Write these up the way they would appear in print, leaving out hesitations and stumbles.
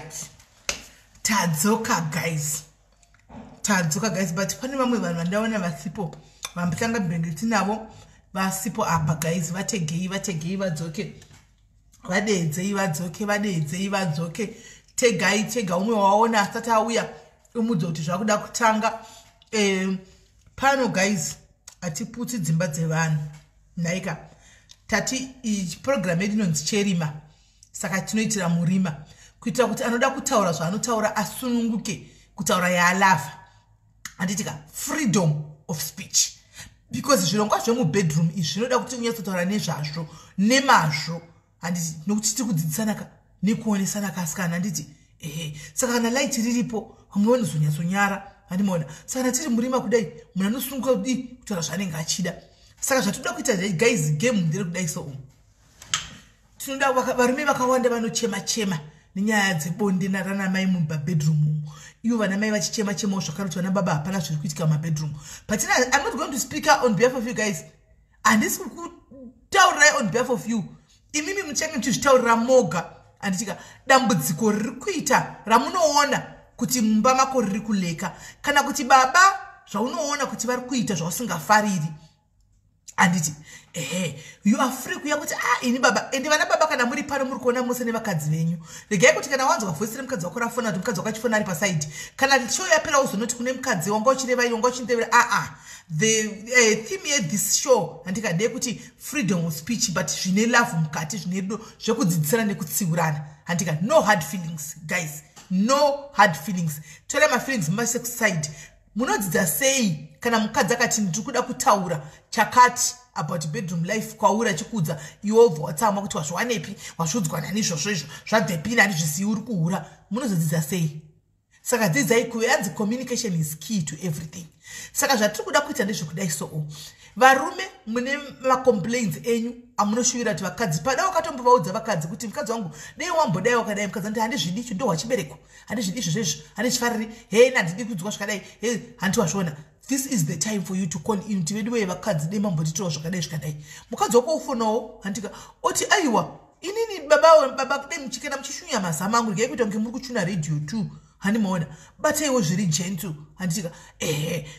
right, tadzoka guys, but pane vamwe vanhu vandaona vasipo vambitanga bhengeti navo vasipo apa guys, vategei vadzoke, vadeedzei vadzoke, tega umwe waona asati auya umudza kuti zvakuda kutanga. Pano guys atiputsi dzimba dzevanhu naika tati program yedu inonzi cherima, saka tinoitira murima kuitira kuti anoda kutaura zvaanotaura asununguke kutaura yaalava, handitika freedom of speech, because zvirongwa zvemubedroom izvi zvinoda kuti unyatsotaura nezvazvo nemazvo, handiti nokuti tiri kudzidzisana nekuonesana kasikana, handiti saka kana light riripo vamwe vanozonyatsonyara, handimoona. Saka natiri murima kudai munhu anosununguka kudii kutaura zvaanenge achida. Saka zvatoda kuita guys game ndiri kudai so tinoda varume vakawanda vanochema nenyaya dzebonde naranamai mubabedroom, ivo vanamai vachichema-chemawo zvakare kuti vana baba hapana zviri kuitika mumabedroom. But I'm not going to speak on behalf of you guys. Handisi kutaurirai on behalf of you. Imimi muchange muchizvitaurira moga, handitika dambudziko riri kuita ramunoona kuti mumba mako riri kuleka, kana kuti baba zvaunoona kuti vari kuita zvausingafariri, handiti you are free kuya kuti ini baba ende vana baba kana muri pano muri kuona mose nevakadzi venyu, regai kuti kana wanzwa voice remukadzi wako rafona kuti mukadzi wako achifona ari pasaidi, kana show yapera uzonoti kune mukadzi wanga uchireva iyo wanga uchindevera the theme here this show handikade kuti freedom of speech but zvine love mukati, zvine rudo zvekudzidzisana nekutsiurana, handika no hard feelings guys, no hard feelings. Tore ma feelings musex side. Munodzidza sei kana mukadzi akati ndiri kuda kutaura chakati about bedroom life kwaura chikudza iwo watama kuti wazvanepi wazvodzwa nani zvozvo zvadhepi nani zvisi uri kuhura, munozodzidza sei? Saka dzidzai kuyanzi communication is key to everything. Saka zvatiri kuda kuita ndezvekudai so varume mune macomplaints enyu amunoshuvira kuti vakadzi pada wakatombovaudza vakadzi kuti mukadzi wangu dei wambodai wakadai, mukadzi andi handizvidi icho ndo wachibereko, handizvidi izvozvezvo, handichifariri nandidi kudzwa zvakadai, handi wazviona. This is the time for you to call in kuti vedu vakadzi dei mambotitirawo zvakadai. Mukadzi wako ufonawo handika oti aiwa inini baba dei muchikenda muchishunya mazama angu regai kuita kunge muri kuchuna radio too, handimaona bataiwo zviri gentle, handitika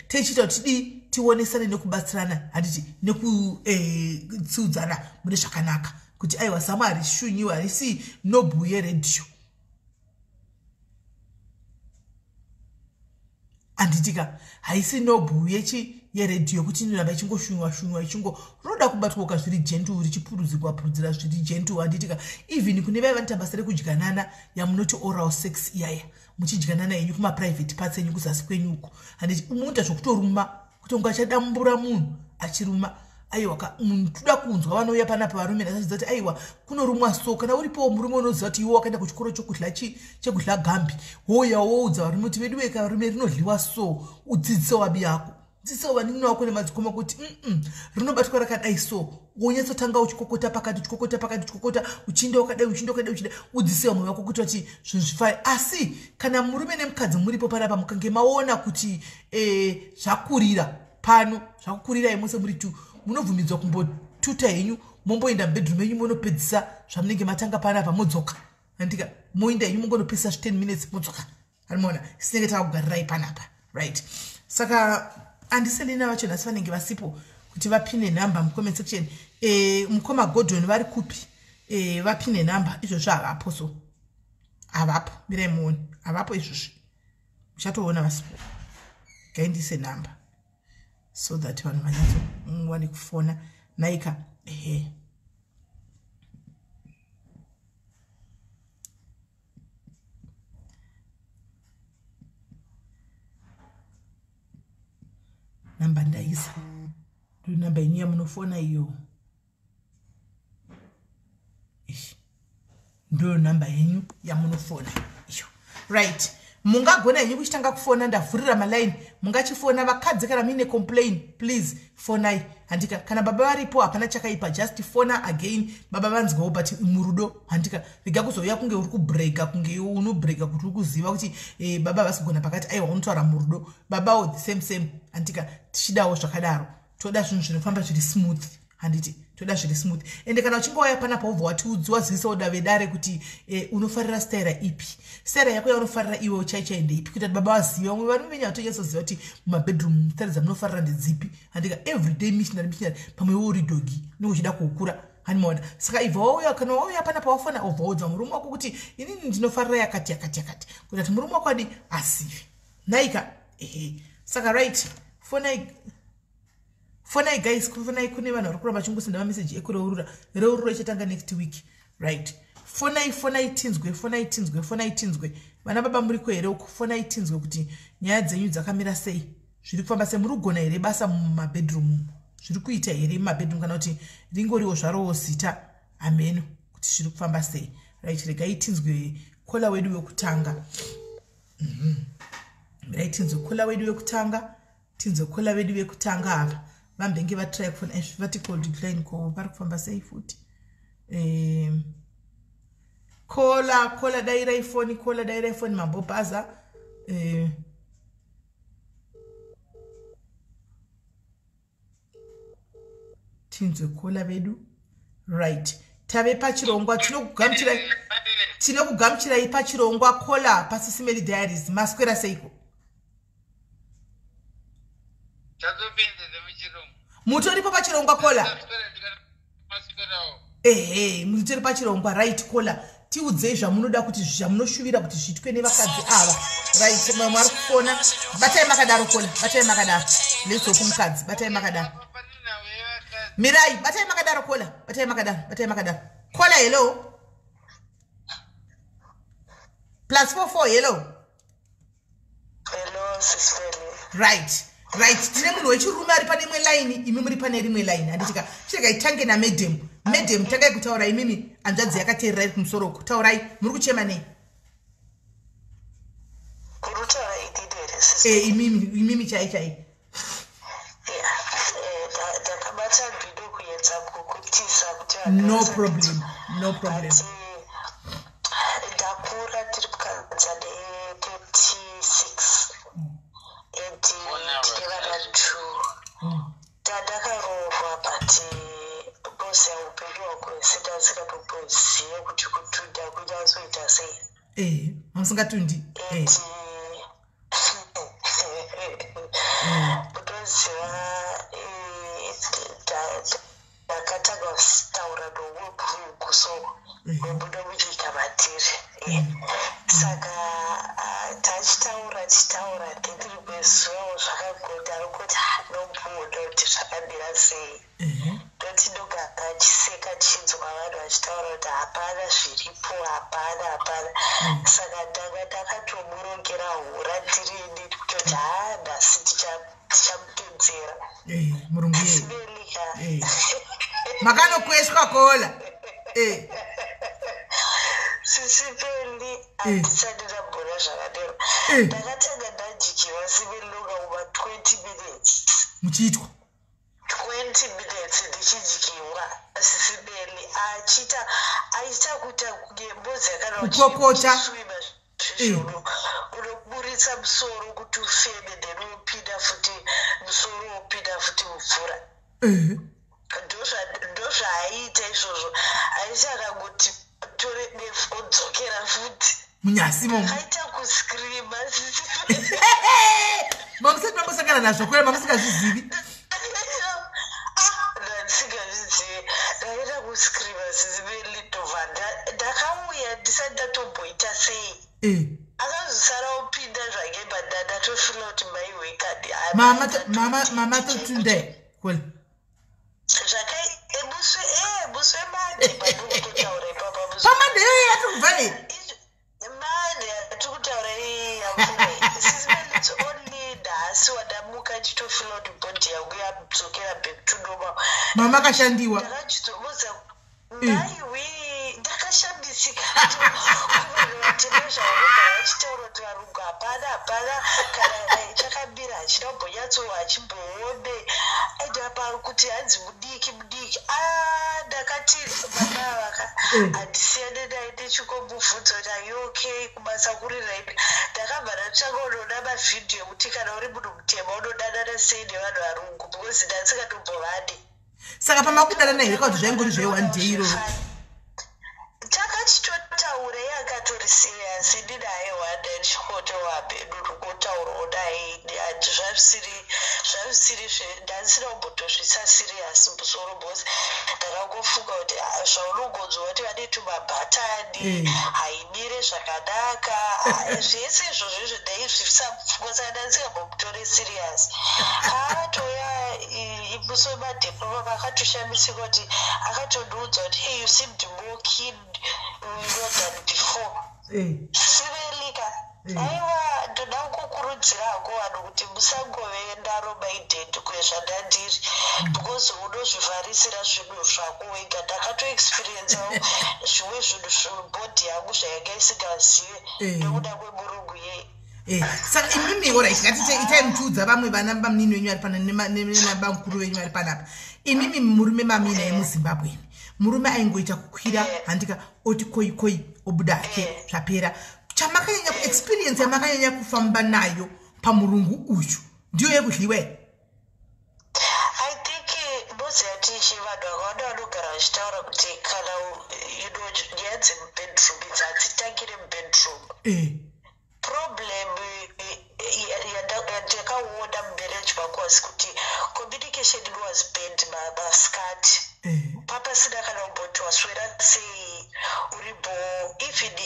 tichita kuti tionesane nekubatsirana, handiti nekutsiudzana mune zvakanaka kuti aiwa zama harishunyiwa harisi nobhuye radio, handitika haisi nobhuye yeredio kuti inoramba ichingoshunyiwa ichingo roda kubatwa zviri gentle richipurudzirwa zviri gentle, handitika even kune vai vanoita basa rekudyanana yamunoti oral sex iyaya muchidyanana yenyu kumaprivate parts enyu kuzasi kwenyu uko, handiti unoita zvokutoruma kuti ungachadambura munhu achiruma. Aiwa munhu toda kunzwa vanouya panapa varume nasachidza kuti aiwa kunorumwa so, kana uripo murume unoziva kuti iwo wakaenda kuchikoro chekudla gambi woya woudza varume kuti vedu veka varume rinodliwa so, udzidzisewo vabi yako, dzidzisewo vanin'ina wako nemadzikoma kuti rinobatwa rakadai so, wonyatsotanga uchikokota pakati uchinda wakadai udzidzisewo mwoyo wako kuti zvinhu zvifai. Asi kana murume nemukadzi muripo panapa mukange maona kuti zvakurira pano, zvakukurirai mose muri tu, munobvumidzwa kumbotuta henyu momboenda mubedroom yenyu monopedzisa zvamunenge matanga panapa modzoka, handika moenda henyu mongonopedzisa 10 minutes modzoka, handimaona sinenge takugarirai panapa, right? Saka handisendina vacho nhasi vanenge vasipo kuti vapine nhamba mucomment section. Mukoma Gordon vari kupi? Vapine nhamba izvozvo havapo, so havapo, mirai muone havapo izvozvo, muchatoona vasipo, gaindise nhamba so that vanhu vanyatsowane kufona naika namba ndaisa ndo namba yenyu yamunofona iyo, ndo namba yenyu yamunofona iyo, right? Mungagona yenyu kuchitanga kufona, ndavhurira maline, mungachifona vakadzi kana muine complain please fonai, handika kana baba varipo hapana chakaipa, just fona again baba vanzwawo but murudo, handika rega kuzouya kunge uri kubreka, kunge unobreka kuti uri kuziva kuti baba vasigona pakati aiwa unotaura murudo, babawo the same, handika tichidawo zvakadaro, toda zvinhu zvinofamba zviri smooth, handiti toda zviri smooth. Ende kana uchingouya panapa wobva watiudzwazisa uda vedare kuti unofarira staira ipi. Staira yako yaunofarira iwe chaichai ndeipi kuti baba vaziva. Vamwe vanomenya vatozoziva kuti mumabedroom staira dzamunofarira ndedzipi. Handika everyday missionary pamwe uri dogi nokuchida kukura. Hani maona. Saka ibva wauya kana wauya panapa wafana obva udza murume wako kuti inini ndinofarira yakati. Kuti murume wako adi asive. Naika saka right fonai guys, fonai kune vanhu vari kuramba vachingosenda mamessage ekureurura. Reurura ichatanga next week, right? Fonai tinzwe. Vana baba muri kwere uko fonai tinzwe kuti nyaya dzenyu dzakamira sei. Zviri kufamba sei, muri kugona here basa mumabedroom. Zviri kuita here mumabedroom kana kuti ringoriwo zvaro zita. Amen. Kuti zviri kufamba sei. Right, regai tinzwe kola wedu wekutanga. Right, tinzwe kola wedu wekutanga ava. Vambenge vatry kufona vertical decline ko vari kufamba sei futi. Kola daira iphone mambopaza. Tinzwe kola vedu. Right. Tave pachirongwa tinokugamuchirai pachirongwa kola paSIS MELLY Diaries maswera seiko. Mutoripo pachirongwa kola. Mutori pachirongwa right kola. Tiudzei zvamunoda kuti zvamunoshuvira kuti zvitwe nevakadzi ava. Right, mwari kufona. Batai makadaro kola, batai makadaro. Leso kumukadzi, batai makadaro. Mirai, batai makadaro kola, batai makadaro. Kola hello. +44 hello. Hello SIS MELLY. Right, tine munhu wechirume ari pane imwe line, imi muri pane rimwe line. Handitika chirega itange na madam takai kutaura imimi anzvadzi yakateerera iri kumusoro uko. Taurai, muri kuchema nei? Kurutaura ididere SIS MELLY. Imimi chai. Ndakabata bhido kuedza kukutisa kuti no problem. Ndakura tiri kukadza de36. Ndakaroorwa but bosi upenyu hwako sindasingatoziva kuti kutunda kunyazoita sei. Musingatundi. Kutoziva ndakatanga kutaura nowebhuku so webuda muchiita matiri. Saka tichitaura ndiri kwezuvawo zvakagonda rokuti nombuda kuti zvakambira sei. Ndoti ndogara chiseka chinzwa vanhu vachitaura kuti hapana zviripo, hapana. Saka ndanga ndakatomurongera hura ndirini kutoti nhasi tichamutedzera. Murungu yeye. Makanokweshwa kola. SIS MELLY handisati ndambona zvakadero. Ndakatanga ndajikiwa SIS MELLY lokauma 20 minutes. Muchiitwa 20 minutes ndichijikiwa SIS MELLY aita kuita kungembozi kukokota zvizvono unoburitsa musoro kuti ufeme then unopinda futi musoro wopinda futi mumvura. Ndozvaaita izvozvo. Aisi akangoti tore defu odzokera futi munyasi momo. Akaita kuskrima SIS mamusati mambosangana nazvo kwera mamusingazvizivi. Ndandisingazvizivi. Ndakaita kuskrima SIS MELLY tobva ndakauya ndisati ndatomboita sei. Akazosara opinda zvake but ndatofila kuti mai wekadi mama totunde kwela zvakai buswe mande patikutotaura ipapa pamande yoyo yatikubvane mande yatikutaura yafume SIS MELLY it's only nhasi wadamuka chitofila kuti bhodhi yangu yadzokera back to normal. Mama kashandiwa. Ndakachitomuza maiwe ndakashambisika vachitaura kuti varungu hapana kana chakambira hachinombonyatsowa hachimboombe aidapari kuti hanzi mudiki ndakati baba vaka handisiyane naye ndichingomubvunza kuti are you okay kubasa kuri right. Ndakabva ndatsvaka unoona mavhidhiyo ekuti kana uri munhu mutema unodanana sei nevanhu varungu because ndandisingatombovande. saka pamakudana naye kuti zvaingori zve one day iroro takachitotaura yakatori serious ndinaye wanda ndichikotowapedu tokotaura odai zvavisiri ndasina kumbotozvisa serious musoro bhosi ndakangofunga kuti zvaunongonzwa kuti vane tumabhatani haimire zvakanaka zvese izvozvo ndaizvisa mupfungwa saka ndandisingambomutore serious akatoya imuso madhiploma akatoshamisika kuti akatondiudza kuti hey, you seemed more keen than before sivelika aiwa ndoda kukurudzira hako vanhu kuti musangove ndaromaidhendi kwezvandandiri because unozvivharisira zvinhu zvako wega ndakatoexperiencewo zvimwe zvinhu bhodhi yangu zvayanga isingazive nekuda kwemurungu yei saka imimi orit itai muchiudza vamwe vana bamunini wenyu vari pana nabamukuru venyu vari panapa imimi murume mamina emuzimbabweni murume aingoita kukwira handika oti koi obuda ke zvapera chamakanyanya kuexperience yamakanyanya kufamba nayo pamurungu uyu ndiyo yekudliwa I think bosi yatichi vanhu vakawanda vanogara vachitaura kuti kana nyaya dzemubedroom idzi hadzitangire mubedroom problem yandakaona mumarriage makosi kuti communication was bad maskati papasina kana kumboti waswera sei uribo even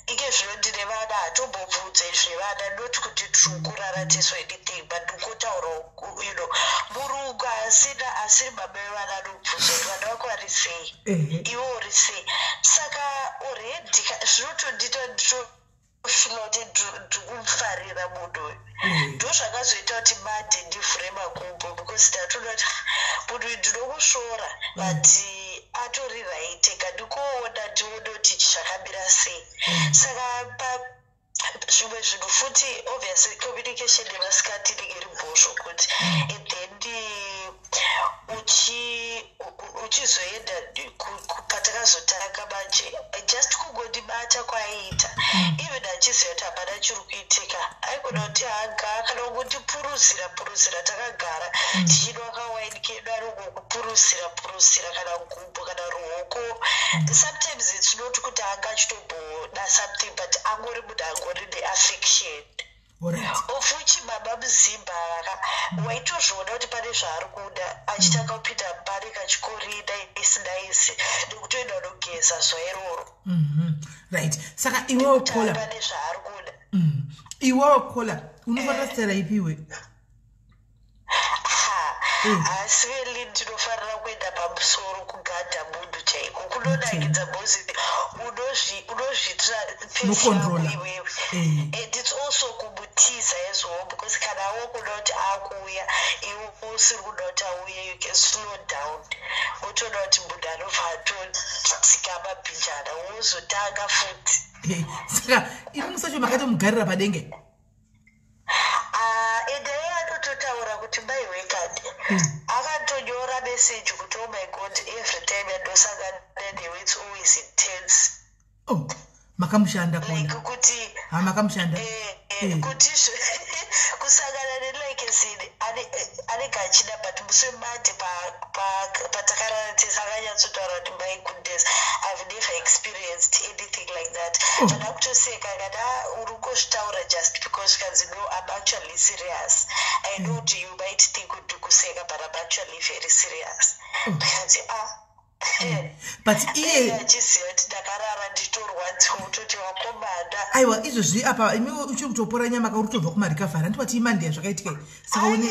ike zvino ndine vana hatombobvudza izvevana not kuti tirikurara teso anything but ukotaura murungu asiri mamai vana anobvudza kuti vana vako vari sei iwe uri sei saka already zvinotondita nditofila kuti ndikumufarira munhu uyu ndo zvakazoita kuti mande ndivhure makumbo because ndatoda kuti munhu uyu ndinokushora but atori right kandikoona ndione kuti zvakamira sei saka zvimwe zvinhu futi obviously communication yemasikati inenge iri mbozvo kuti and then uchizoenda patakazotanga manje just kungondibata kwaiita even achiziva kuti hapana chiri kuitika aigona kuti hanga kana kungondipuruzira takagara tichinwa kawaini kedu anongokupuruzira kana ngumbo kana ruoko sometimes it's not kuti anga achitomboda something but angori munhu angori neaffection of which baba muzimba waitozviona kuti pane zvaari kuda achitanga kupinda mbari kachikorida isinaisi nekutoenda unogeza zuva iroro right saka iwewo kola pane zvaari kuda iwewo kola unofanira kutera ipiwe asi veli ndinofanira kuenda pamusoro kuganda munhu chaiko kunonakidza bosi unozvitira nokontrola iwewe and it's also kumutiza as well because kana wokuda kuti akuuya iwe usiri kuda kuti auye you can slow down wotoda kuti munhu anobva atodzika mabhinjana wozotanga futi saka imi musacho makatomugarira padenge endai anototaura kuti mai wekadi akatonyora meseji kuti oh my god every time yandosangana newe it's always intense makamushanda kona kuti makamushanda kuti kusangana nelike zini anenge achida but musemati patakarara tisakanyatsotaura kuti my goodness I've never experienced anything like that kana kutoseka kana uri kuzvitaura just because kanzi no I'm actually serious I know that you might think kuti kuseka but I'm actually very serious kanzi but iye achiziva kuti ndakarara nditorwadziwa utoti wakomana aiwa izvozvi apa imi uchiri kutopora nyama kaurikutobva kumarikavhara ndipati imandeya zvakaitika saka une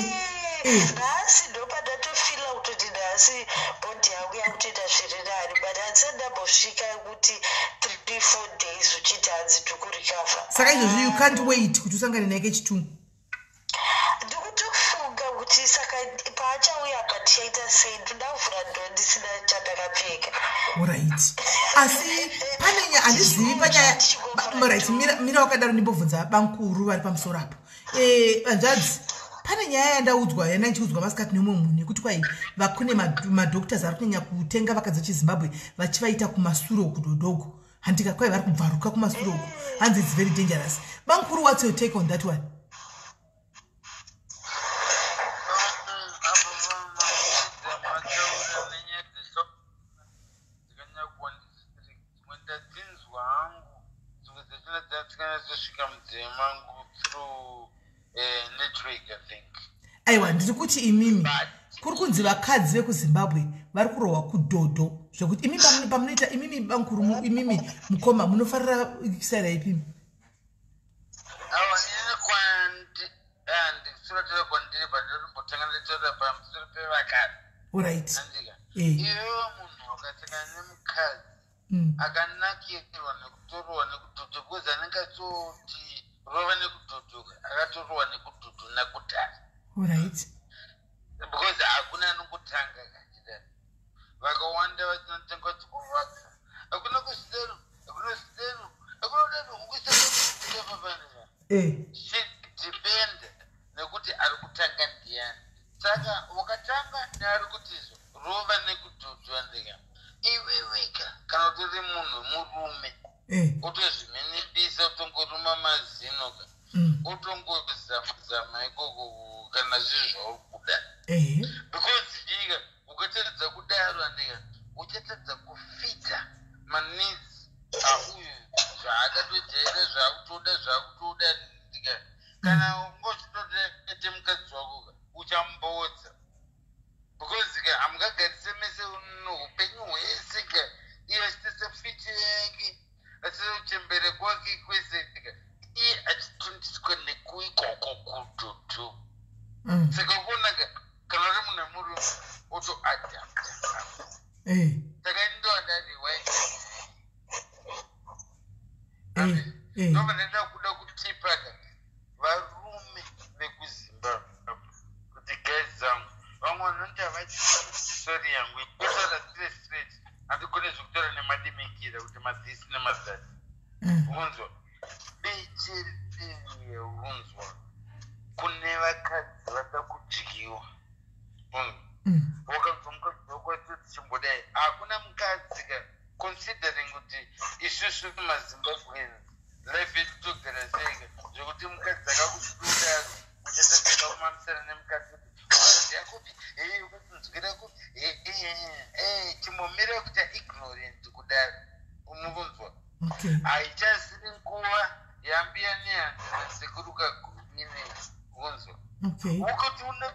nhasi ndopadatofila kutoti nhasi bhondi yangu yakutoita zviri nani but handisati ndambosvika kuti 3-4 days uchiti hanzi ndikurikavha saka izvozvi you can't wait kuti usangane naye kechitungu ndikutofunga kuti saka paachauya akati yaita sei ndinavhura ndo ndisina chandakapfeka right asi pane handizivi panyaya right mira wakadaro ndimbobvunza bankuru vari pamusoro apo vanzvadzi pane nyaya yandaudzwa yana ichiudzwa masikati nemumwe munhu nekuti kwai vakune madhoktors ari kunyanya kutenga vakadzi vechizimbabwe vachivaita kumasuro kudodogo handika kwai vari kubvaruka kumasuro uku hanzi it's very dangerous bankuru what's your take on that one through network, I think. Aiwa, ndiri kuti imimi kuri kunzi vakadzi vekuzimbabwe vari kurohwa kudhodho zvokuti imi pamunoita imimi bankuru imimi mukoma munofarira kusaira ipimi alright iwewe munhu wakasangana nemukadzi akanakirwa nekutorohwa nekudhodho because anenge atoti rova nekudhodhoka akatorohwa nekudhodho nakudhara alright because hakuna anongotanga kachida vakawanda vachinotanga kuti kuvaka hakuna kuzidero hakuna zidero hakuna udero ukuisaaafanira zvidhipenda nekuti ari kutanga ndiani saka wakatanga neari kutizo rova nekudhodho andika iwe weka kana utori munhu murume utozviminibisa utongoruma mazinoka utongozamazama ikoko kana zvinhu zvauri kuda because ika ukatedza kudaro andika uchatedza kufita maneeds auyu zvaakatojaira zvaakutoda ndika kana ungozvitotete mukadzi wako uchambodza because ka hamungagarise mese upenyu hwese ka iye achitese fiti yake achitochembere kwake kwese ka iye achitondiswa nekuikoko kudhodho saka kuonaka kana uri munhu murume otoadapta saka indoandani ndobva ndaida kuda kutipaka varume vekuzimbabwe kuti guys zangu vamwe vanoti havati sori yangu kutaura straight handikone zvekutaura nemadimikira kuti madzisi nemazasi unzwa becherere unzwa kune vakadzi vada kudyiwa wakanzwa mukadzi wakwatoti chimbodai hakuna mukadzi ka considering kuti isusu mazimbabweni life yedu togara seika zvekuti mukadzi akakududaro uchatadzaka kumamisana nemukadzi kuti wakaziya kupi ukatinzwira kupi chimomira kuti ignorant kudaro unokunzwa haichasiri nguva yambiya nehandana sekuruka gumine kunzwa ukuti una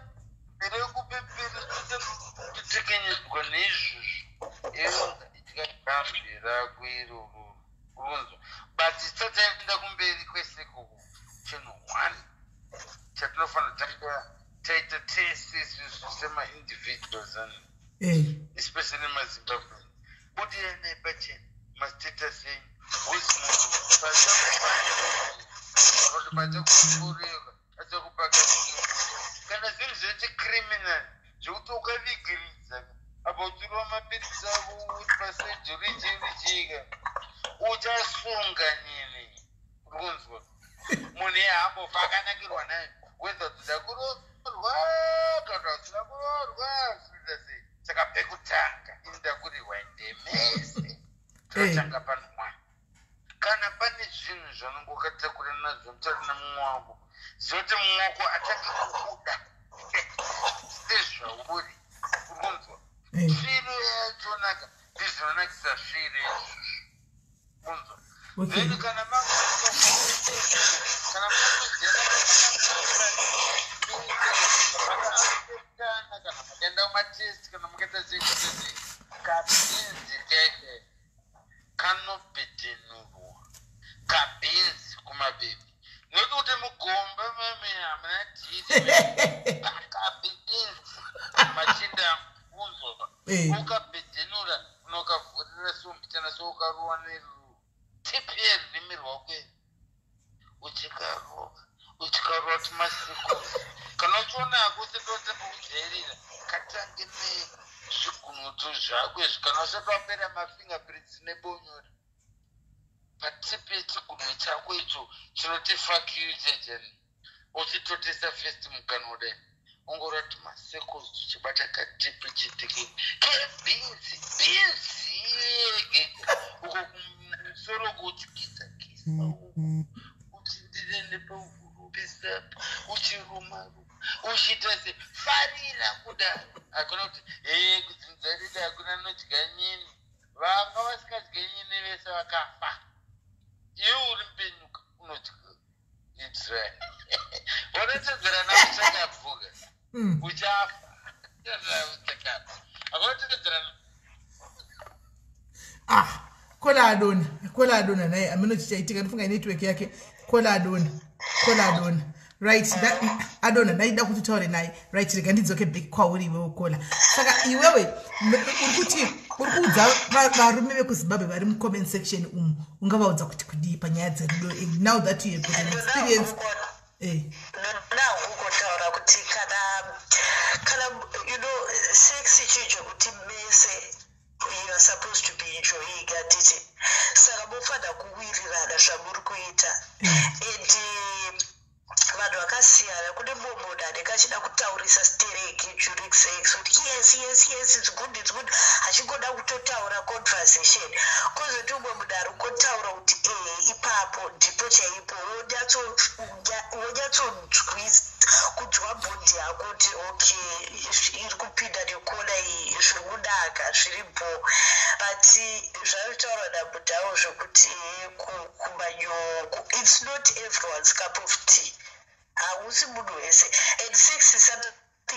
mbere yekupepera kutekenyedzwa neizvozvo itikagambira kwiroro kunzwa but tataenda kumberi kwesekuku chinhu 1 chatinofanira tanga taita tests sema-individuals especially mazimbabwe budiyanai pachena mastatus enyu whozi munhu pachakukureka achakupaka kana zvinhu zvechicriminal zvekuti ukavigiridza apa uchiriwa mapirisi avo uri pasejorichirichika uchasunga nini kunzwa munhu yehambofa akanakirwa nayo whether dzida kurorwa kana usina kurorwa zvinoita sei saka pekutanga inoda kurirwa ndemese totanga pano 1 kana pane zvinhu zvanongokatakura nazvo mutauri nemumwe wako zoti mumwe wako atange kukuda sezvauri kunzwa firo yachonaka ndizvinonakisa firo izvozvo kunzwa then kana kana makaenda kumatest kana mukaita zekuti kabinzi keke kanobhedhenurwa kabinzi kumabhebi nokuti mugomba mame hamuna dhiri kabinzi machinda kunzwa ukabhedhenura unokavhurira sombitana soukaruwa netipi yerurimi rwakwe uchikaruwa tumasikuzi kana uchionako setote kukujairira katange nezvigunutu zvako izvi kana usati wapera mafingerprints nebonyora patipi yechigunwe chako icho chinoti fuck you jejani uchitotesa first mukanwa kudai ungorati masekos uchibata katipi chitiki kebinzi yege uko kumusoro kuchikisa uchindirende pauvhurupisa uchiruma uchiita se farira kudai hakuna kuti kudzinzarida hakuna nodya nyini vanga vasikadye nyini vese vakafa iwe uri mpenyuka zve wanatedzera na uchakavuka uchafa kola adona naye ameno chichaitika ndifunga network yake kola adona right adona naida kuti taure naye right rega ndidzoke back kwauri iwewe kola saka iwewe urikuti urikuudza varume vekuzimbabwe vari mucomment section ungavaudza kuti kudii panyaya dzerudo now that you have got an experience naungotaura kuti kana you know sex chicho kuti mese you are supposed to be enjoying atiti saka mofana kuwirirana zvamuri kuita and vanhu vakasiyana kune mumwe dade kachida kutaurisa stereki during sex kuti yes it's good achingoda kutotaura conversation kwozoti umwe munhu ari kungotaura kuti ipapo ndipo chaipo wonyatsonzwa bhondi yako kuti okay iri kupinda nekona iyi zviri kunaka zviripo but zvavitaura nabudhawo zvokuti kumanyoko it's not everyone's cup of tea hausi munhu wese and sex is something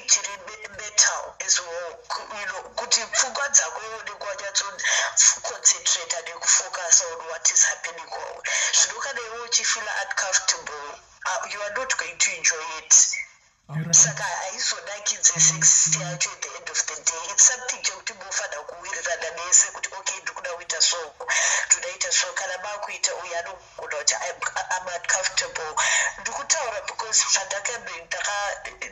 chiri mental as well, you know, kuti pfungwa dzako ionekwa wanyatsoconcentrata nekufocus on what is happening kwauri zvino kana iwe uchifila uncomfortable you are not going to enjoy it. Saka haizonakidze sex yacho at the end of the day it's something chekuti munofanira kuwirirana nese kuti okay ndikuda kuita so todaita so kana makuita uyu anogona kuti I'm uncomfortable ndikutaura because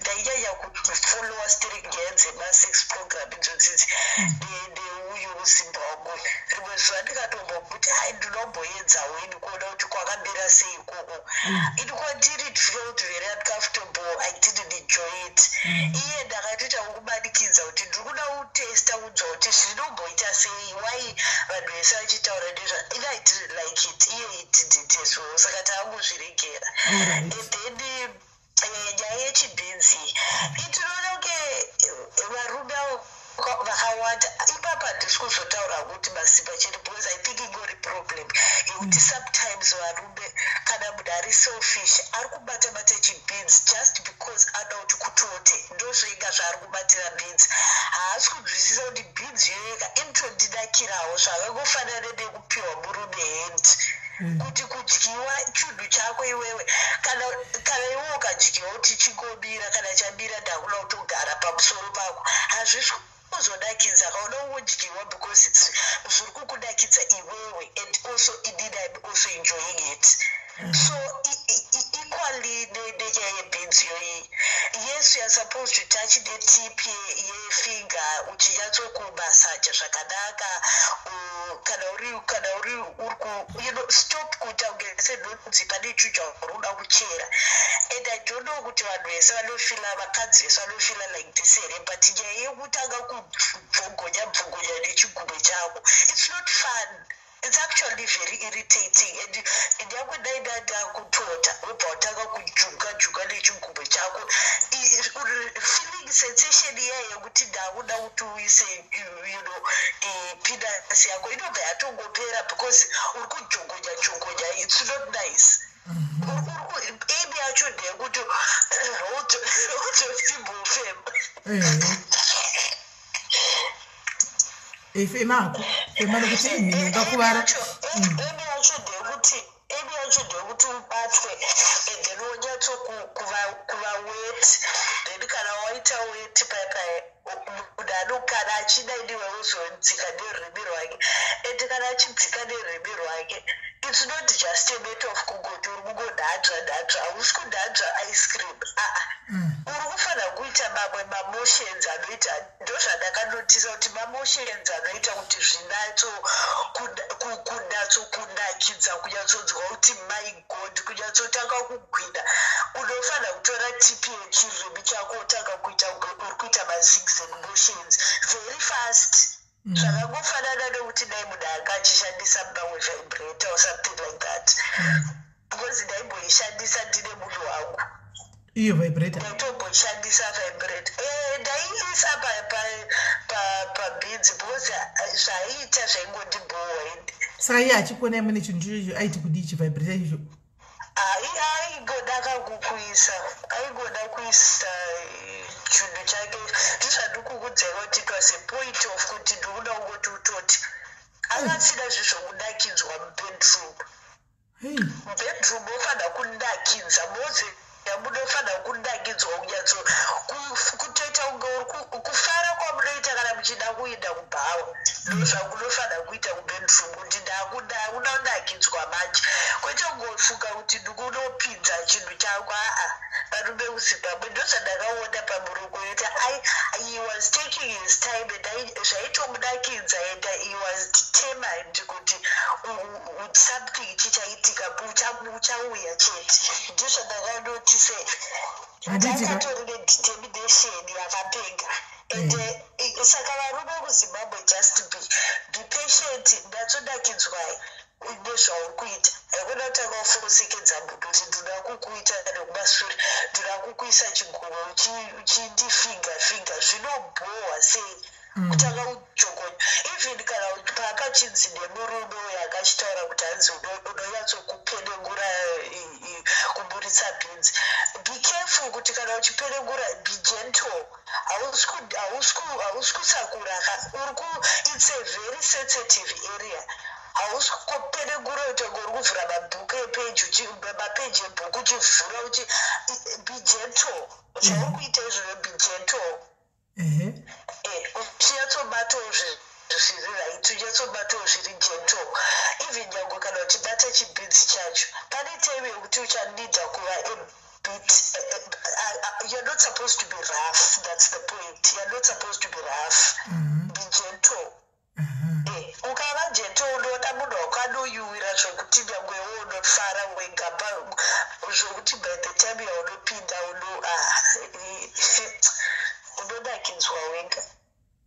ndainyanya kufollowa steering nyaya dzema-sex program idzodzidzi neuyu muzimbabwe rimwe zuva ndikatombokuti hai ndinomboedzawo ini kuona kuti kwakamira sei ikoko ini kwandiri it felt very uncomfortable I didn't enjoy it iye ndakatoita kukumanikidza kuti ndikuda kutesta kunzwa kuti zvinomboita sei why vanhu vese vachitaura ndezva ini I didn't like it iye ididite so saka taangozviregera and then nyaya yechibhinzi itinoona ke varume avo vakawanda ipapa handisi kuzotaura kuti masimba chete because I think ingori problem yekuti sometimes varume kana munhu ari selfish ari kubata chibhinzi just because ada kuti kutote ndozvenga zvaari kubatira bhinzi haasi kunzwisisa kuti bhinzi yoyega inotondinakirawo zvakangofanana nekupiwa murume hendi kuti kudyiwa chinhu chako iwewe kana iwe ukadyiwa kuti chingomira kana chamira ndakuda kutogara pamusoro pako hazvisi kuzonakidza kaona ungodyiwa because zviri kukunakidza iwewe and also indeed I'm also enjoying it so equally nenyaya yebhinzi yoyi yes you are supposed to touch the tip yefinger uchinyatsokumasaja zvakanaka kana uri you know stop kuita ungese nonzi pane chucha unoda kuchera and I don't know kuti vanhu vese vanofila vakadzi vese vanofila like this here but nyaya yekutanga kubvogonya nechigumwe chako it's not fun. It's actually very irritating and yangu ndaida kutota wobva watanga kujuga nechigumwe chako feeling sensation iyayo yekuti ndakuda kuti uise you know penis yako inobva yatongopera because uri kujogonya it's not nice. Aim yacho ndeyekuti femako nokuti mhino ungakuvara emi yacho ndeyekuti ubatwe and then wonyatsokuva wet then kana waita wet munhu anokana achida indiwe uzodzika nerurimi rwake and kana achidzika nerurimi rwake it's not just a matter of kungoti uri kungodhadzva hausi kudhadzva ice cream uri kufanira kuita mamwe mamotions anoita ndozvandakanotisa kuti mamotions anoita kuti kunyatsokunakidza kunyatsonzwa kuti my god kunyatsotanga kugwina unofanira kutora tipi yechirurimi chako otanga kuita uri kuita ma-zigzag motions very fast zvakangofanana nekuti dai munhu anga achishandisa mawe vibrator or something like that because ndaimboishandisa ndine munhu wangu iyo vibrator ndaitomboishandisa vibrator ndaiisa pabhinzi because zvaiita zvaingondibowa ende saka iye achikona mune chinhu chicho aiti kudii chivibrator icho aigoda kakukuisa aigoda kuisa chinhu chake ndisati kukudzeva kuti it was a point of kuti ndikuda kungoti utoti akatsida zvezvokudakidzwa mubedroom bedroom ofanira kundakidza moze yamunofanira kundakidzwa kunyatso kutoita kufara kwamunoita kana muchida kuenda kubhawa ndozvakunofanira kuita kubedroom kuti ndakunaundakidzwa manje kwete kungofunga kuti ndikunopinza chinhu chako varume kuzimbabwe ndozvandakaona pamurongo yoti he was taking his time and zvaitomudakidza and he was determined kuti something chichaitika uchauya chete ndozvandakandotise akatori nedetermination yakapenga and saka varume kuzimbabwe just be patient ndatsodakidzwai nezvauri kuita haikuna kuti akafosekedza munhu kuti ndinoda kukuita nekumashure ndinoda kukuisa chigumbo uchindifinga zvinobhohwa sei kutanga kujogonya even kana pakachinzi nemurume uyo akachitaura kuti hanzi unonyatsokupenengura kuburitsa bhinzi be careful kuti kana uchipenengura be gentle hausi kusakuraka it's a very sensitive area hausi kupenengura utengo uri kuvhura mabhuku epeji mapeji ebhuku uchivhura uchi be gentle zvauri kuita izvozvo be gentle uchinyatsobatawo zviri right uchinyatsobatawo zviri gentle even nyange kana uchibata chibhinzi chacho pane time yekuti uchanida kuva you're not supposed to be rough. That's the point. You're not supposed to be rough. Be gentle. Ukava gentle unoona munhu wakanoyuwira zvokuti nyangwe unofara wega zvokuti by the time yaunopinda unodakidzwa wega.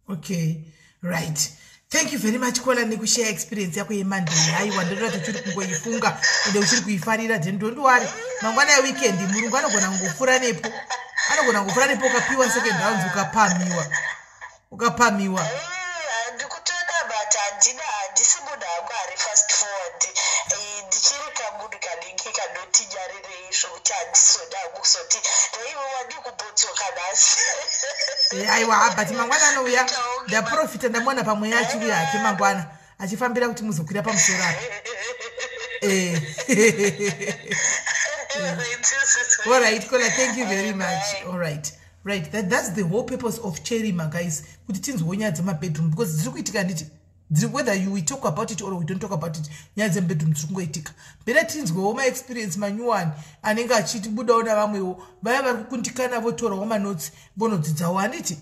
Okay, right. Thank you very much Kola nekushare experience yako yeMonday. Aiwa ndinoda kuti uchiri kungoifunga ende uchiri kuifarira then don't worry. Mangwana ya weekend Mulungu anogona kungofura nepo. Anogona kungofura nepo ukapiwa second round ukapamiwa. Ndikutoda but handisi munhu angu ari fast forward. Ndichiri kamunhu kanenge kanotinyarire zvokuti handizoda kusoti ndaiwe wadi kubotsoka nhasi. Aiwa but mangwana anouya ndaprofita ndamwana pamwe yachi yake mangwana achifambira kuti muzokwira pamusoro apa. All right, Kola, thank you very much. All right. Right, that's the whole purpose of Cherima, guys. Kuti tinzwonya dzema bedroom because dziri kuitika nditi whether you will talk about it or we don't talk about it, nyaya dzembedroom dziri kungoitika. Better tinzwewo ma experience manyuwani anenge achitibudawo navamwewo vaya vari kukundikana votorawo manotsi vonodzidzawo handiti.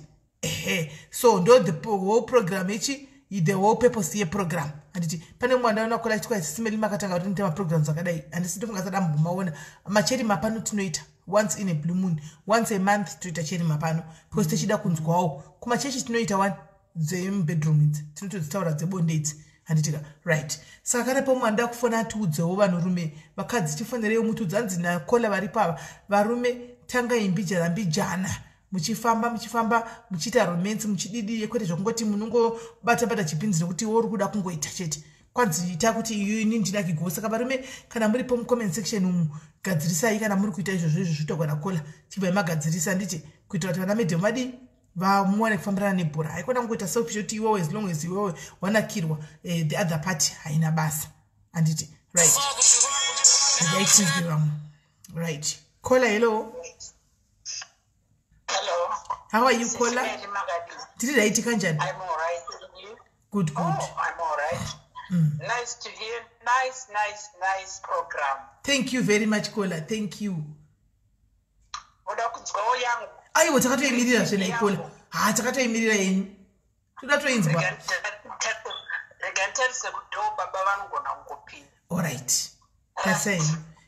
So ndo the whole program ichi the whole purpose yeprogram handiti pane mwana unakola chikwa SIS MELLY makatanga kuti ndite maprograms akadai handisi tofungasada mbumaona macherima pano tinoita once in a blue moon, once a month toita cherima pano because tichida kunzwawo kumachechi tinoita one dzembedroom idzi tinotodzitaura dzebonde idzi handitika right. Saka kana pomwe ndakufona atiudzewo vanhurume vakadzi tifonerewo mutudzanzi nakola vari pava varume tanga imbijana muchifamba muchiita romance muchididi kwete zvokungoti munongobata chipinzi nekuti uri kuda kungoita chete kwanzi ita kuti ini ndina kigo. Saka varume kana muri po comment section umu gadzirisai kana muri kuita izvozvo zvitogona kola chibva magadzirisa nditi kuitira kuti vana medhemu vadi vamuwane kufambirana nebhora haikona kungoita selfish kuti iwewe as long as iwewe wanakirwa the other party haina basa handiti right. Right. Kola, hello. How are you, Kola? Did I take Kanjan? I'm all right. Good. Oh, I'm all right. Nice to hear. Nice program. Thank you very much, Kola. Thank you. Aiwa takatoimirira zvena ikola. Takatoimirira yenyu. Tudatoinzwa. All right. Kasai.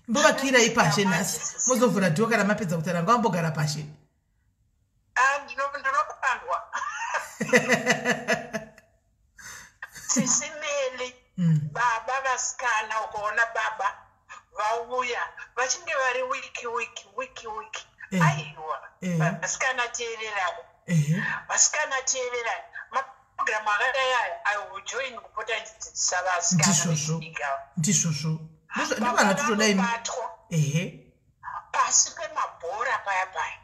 Mbovakira ipashe nasi. Muzovhura dhoka kana mapedza kutaura ngambogara pashe. Ndinopandwa. SIS MELLY. Baba vasikana ukaona baba vauya vachinge vari wiki. Aiwa. Vasikana teererani. Vasikana teererani. Maprogramu akadai I will join kupota ndidzidzisa vasikana. Ndizvozvo. Ndivana totodai. pasi pemabhora paya paya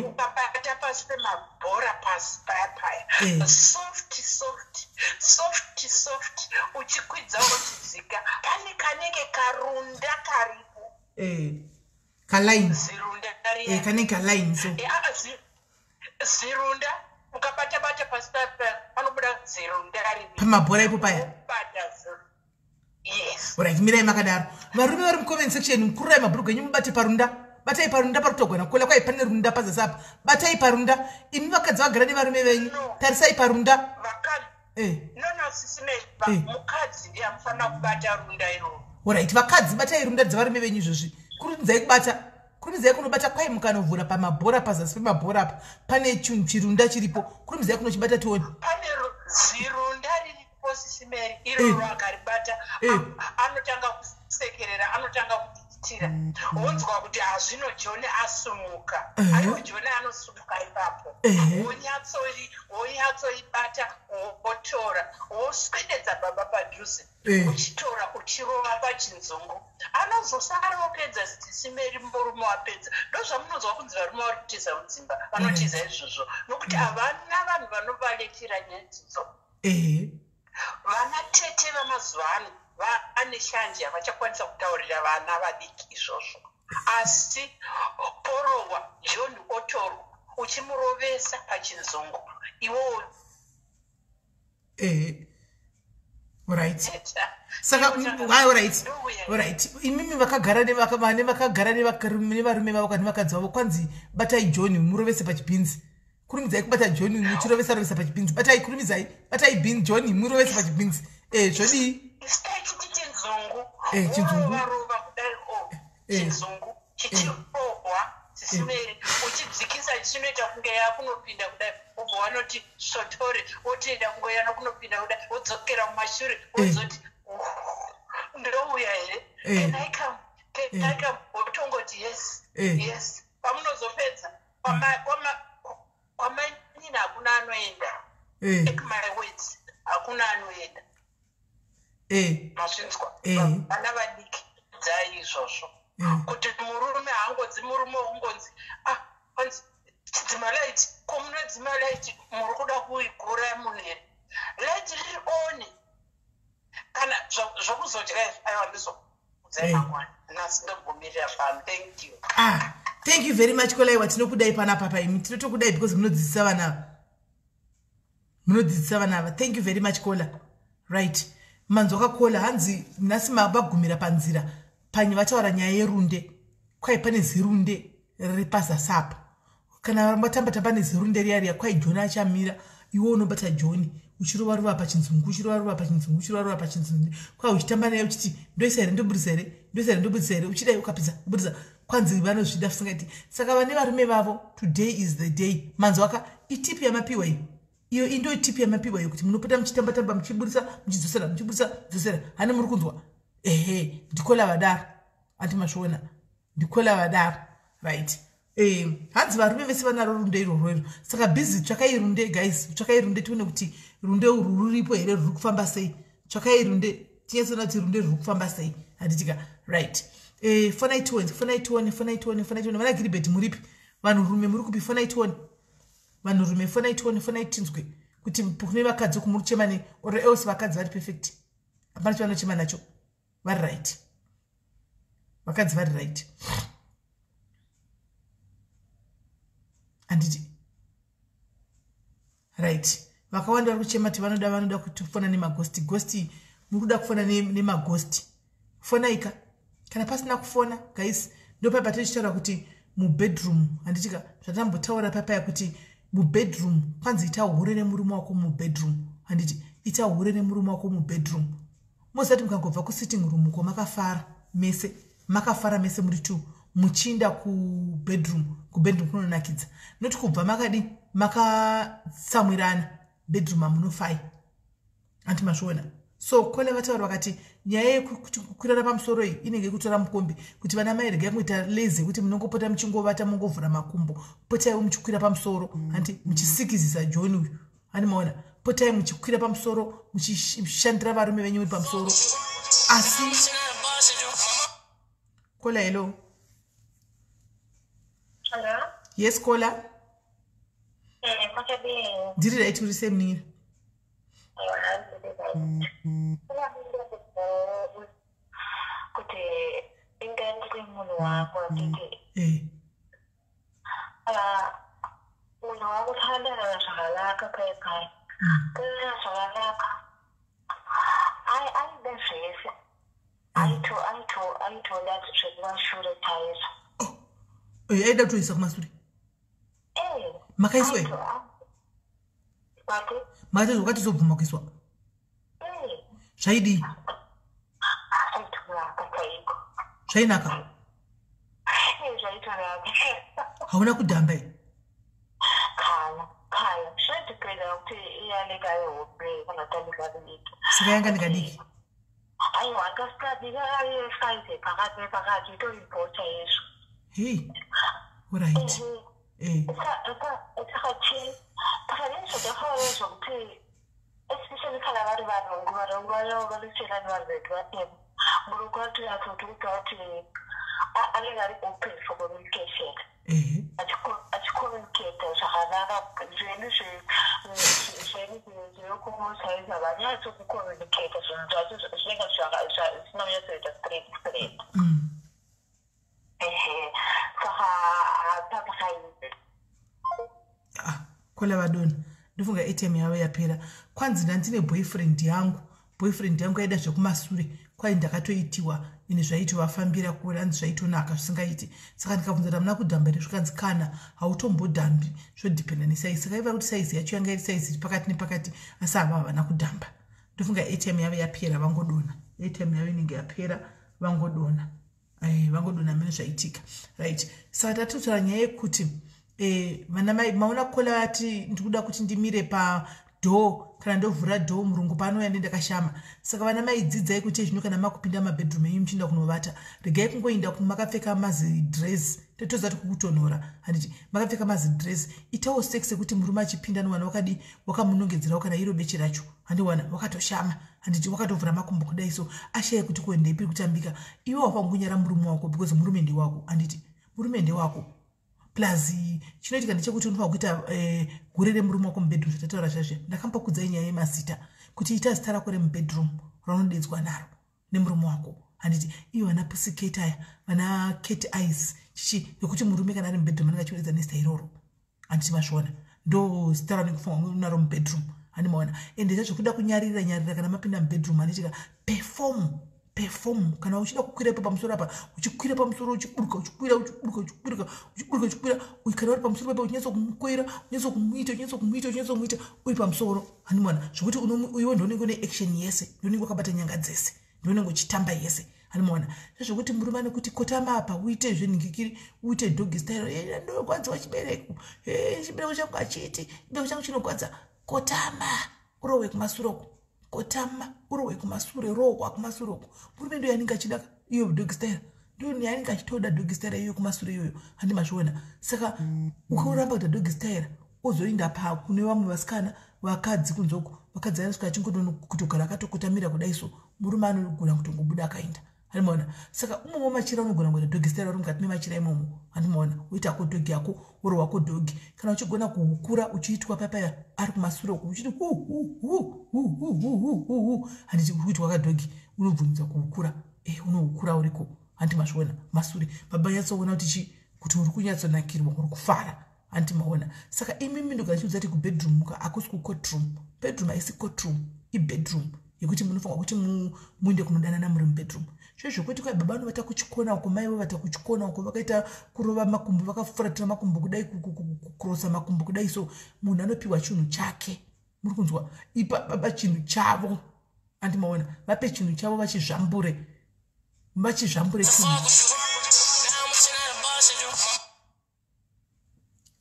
ukabata pasi pemabhora pasi paya paya soft uchikwidza uchidzika pane kanenge karunda karipo kalaini zirunda kanenge kalaini so zirunda ukabata pasi paya panobuda zirunda ripi pamabhora ipo paya. Yes. Alright, mirai makadaro. Varume vari comment section mukurai mabhurugu enyu mubate parunda. Batai parunda parutogona kula kwai pane runda pazasapa. Batai parunda. Imi vakadzi vagara nevarume venyu. Tarisai parunda. No, sisime. Mukadzi ndiye anofana kubata runda iro. Alright, vakadzi batai runda dzavarume venyu izvozvi. Kurumidzai kubata. Kurumidzai kunobata kwai mukanovhura pamabhora pazasi pemabhora apa. Pane chirunda chiripo. Kurumidzai kunochibata tioni. Pane zirunda Simeri iro rakaribata anotanga kusekerera anotanga kuditira wonzwa kuti azvino John asumuka aiwa John anosumuka ipapo wonyatsoibata wotora woswededza baba padhuze uchitora uchirova pachinzungu anozosara opedza Simeri murume wapedza ndozvamunonzwa kunzi varume vari kutiza mudzimba vanotiza izvozvo nokuti havana vanhu vanovaletera nyedzidzo vana tete vamazuva ano vane shanje havachakwanisa kutaurira vana vadiki izvozvo asi porowa John otorwa uchimurovesa pachinzungu iwowo right saka right imimi vakagara nevarume vavo kana vakadzi vavo kwanzi batai John murovese pachipinzi. Kurumidzai kubata John muchirovesa rovesa pachipinzi. Batai kurumidzai batai bin John murovesa pachipinzi. Zvodi chinzungu chinzungu chinzungu chichirohwa Simeri uchidzikisa chinoita kunge yakunopinda kudai ubva wanoti sotore wotoenda kunge yana kunopinda kudai wodzokera mumashure wozoti ndouya here naika wotongoti yes pamunozopedza kwamanyina hakuna anoenda take my words hakuna anoenda mazvinzwa vana vadiki dzai izvozvo kuti murume haangodzi murume ungonzi chidzimalaiti komune dzimalaiti muri kuda kuigura munhere laiti riri one kana zvokuzodya aiwa ndizokudzai mangwana nhasi ndogomirira pano. Thank you. Thank you very much Kolaiwa, tinokudai panapa paimi tinotokudai because munodzidzisa vana ava. Thank you very much Kola. Right, manzwa Kola hanzi nhasi mabagumira panzira panyi vataura nyaya yerunde kwai pane zirunde riri pazasapa kana matamba nezirunde riya kwai John achamira iwe unobata John uchirova pachinzungu uchirova pachinzungu kwai uchitamba naye uchiti ndoisa here ndoburitsa here uchidai ukapedza kuburitsa kwanzi vanozvida fusingaiti. Saka vane varume vavo today is the day. Manzwaka itipi yamapiwa iyo indo itipi yamapiwa iyo kuti munopota muchitamba muchiburitsa muchidzosera hane muri kunzwa ndikola vadaro ati mashona ndikola vadaro right. Hanzi varume vese vanaro runde iroro. Saka busy tsvakai runde guys, tsvakai runde tione kuti runde uru ruripo here ruri kufamba sei. Tsvakai runde tinyatsoona kuti runde ruri kufamba sei handitika right. Fonaitione vana Gilbert muripi vanhurume muri kupi fonaitione vanhurume fonaitinzwe kuti kune vakadzi kumuri chemane or else vakadzi vari perfect hapana chavanochema nacho vari right vakadzi vari right handiti right vakawanda vari kuchema kuti vanoda kutofona nemagosti muri kuda kufona nemagosti fonaika kana pasina kufona guys ndopa tichitaura kuti mubedroom handitika zvatambotaura papaya kuti mubedroom kwanzi itahure nemurume wako mubedroom handiti itahure nemurume wako mubedroom mozati mukangobva kusitting room ko makafara mese muri two muchinda kubedroom kunonakidza noti kubva makadi makatsamwirana bedroom hamunofai anti mazviona. So kole vataura vakati nyaya yekukwirana pamusoro iyi inenge kutora mukombe kuti vana mai regai kuita lazy kuti munongopota muchingovata mungovhura makumbo potai muchikwira pamusoro anti muchisikizisa John uyu ani maona potai muchikwira pamusoro muchishandira varume venyu pamusoro asi kola hello Yes, caller. Did it to the same need? I told that to not shoot a tires. Oh, you either to is of Masuri. Makaiswe. What is of Makiswa? Shady. Shainaka. How would I could damn it? Savanga. I want to start the hey, what right? It's a chill. Especially open for communication. Kola wadona ndofunga ATM yawe yapera kwanzi ndandine boyfriend yangu aida zvekumasure kwai ndakatoitiwa ine zvaitwa vafambira kure anzi zvaitonaka zvisingaiti saka ndikabvunza kuti amuna kudhamba zvikanzi kana hautombodhambi zvodhipenda nesaizi saka iva kuti saizi yacho yanga iri saizi pakati nepakati asi ava havana kudhamba ndofunga ATM yave yapera vangodona ATM yave inenge yapera vangodona mene zvaitika right saka tatotaura nyaya yekuti vana mai maona kola vati ndikuda kuti ndimire padhoo kana ndovhura dhoo murungu panouya ndakashama saka vana mai dzidzai kuti zvino kana makupinda mabedroom enyu muchienda kunovata regai kungoinda makapfeka mazidress totozati kukutonhora handiti makapfeka mazidress itawo sex sekuti murume achipinda nowana wakadi wakamunongedzerawo kana iro bechi racho handiwana wakatoshama handiti wakatovhura makumbo kudai so ashaya kuti kuendepi kutambika iwe wapangunyara murume wako because murume ndewako handiti murume ndewako plus chinoitika ndechekuti unofanira kuita gure remurume wako mubedroom zvatataura zvazvo ndakambokudzai nyaya yemazita kuti ita zita rako remubedroom raunodedzwa naro nemurume wako handiti iyo vana pussycat aya vana cat eyes chichi yokuti murume kana ari mubedroom anenge achiuredza nezita iroro handiti mazviona ndo zita raunenge naro mubedroom handimaona ende zvazvokuda kunyarira kana mapinda mubedroom handitika perform kana uchida kukwira pamusoro apa uchikwira pamusoro uchiburuka uchikwira kana uri pamusoro apa uchinyatso kumukwira uchinyatso kumuita uri pamusoro hanimwana zvokuti iwe ndonenge une action yese ndonenge wakabata nyanga dzese ndonenge uchitamba yese hanimwana zvokuti murume anokuti kotama apa uite zvenhingikiri uite dog style ndokwanziwa chibereko chibereko changu achiti chibereko changu chinokwadza kotama urowe kumasuroko kotama urowe kumasure rohwa kumasuroko murume ndo yanenge achida iyo dog style ndo yanenge achitoda dog style iyo kumasure iyoyo handimazviona saka ukauramba kuita dog style ozoinda pa kune vamwe vasikana vakadzi kunzoko vakadzi anosvika achingotogara akatokotamira kudai so murume anogona kutongobuda akaenda handimaona saka umomo machira unogona kuita dog style uri mukati memachira imomo handimaona uitako dhogi yako uro wako dhogi kana uchigona kuhukura uchiitwa papaya ari kumasure uko uchiti handiti kuitwa kadhogi unobvunza kuhukura unohukura uriko handimazviona masure baba nyatsoona kuti uri kunyatsonakirwa uri kufara handimaona saka imimi ndogara chiudza kuti kubedroom muka akusi kucourtroom bedroom haisi courtroom ibedroom yekuti munofanira kuti muende kunodanana muri mubedroom zvokuti kwai baba novata kuchikona uko mai vovata kuchikona uko vakaita kurova makumbo vakafuratira makumbo kudai kukurosa makumbo kudai so munhu anopiwa chinhu chake muri kunzwa ipa baba chinhu chavo handimaona vape chinhu chavo vachizvambure chinhu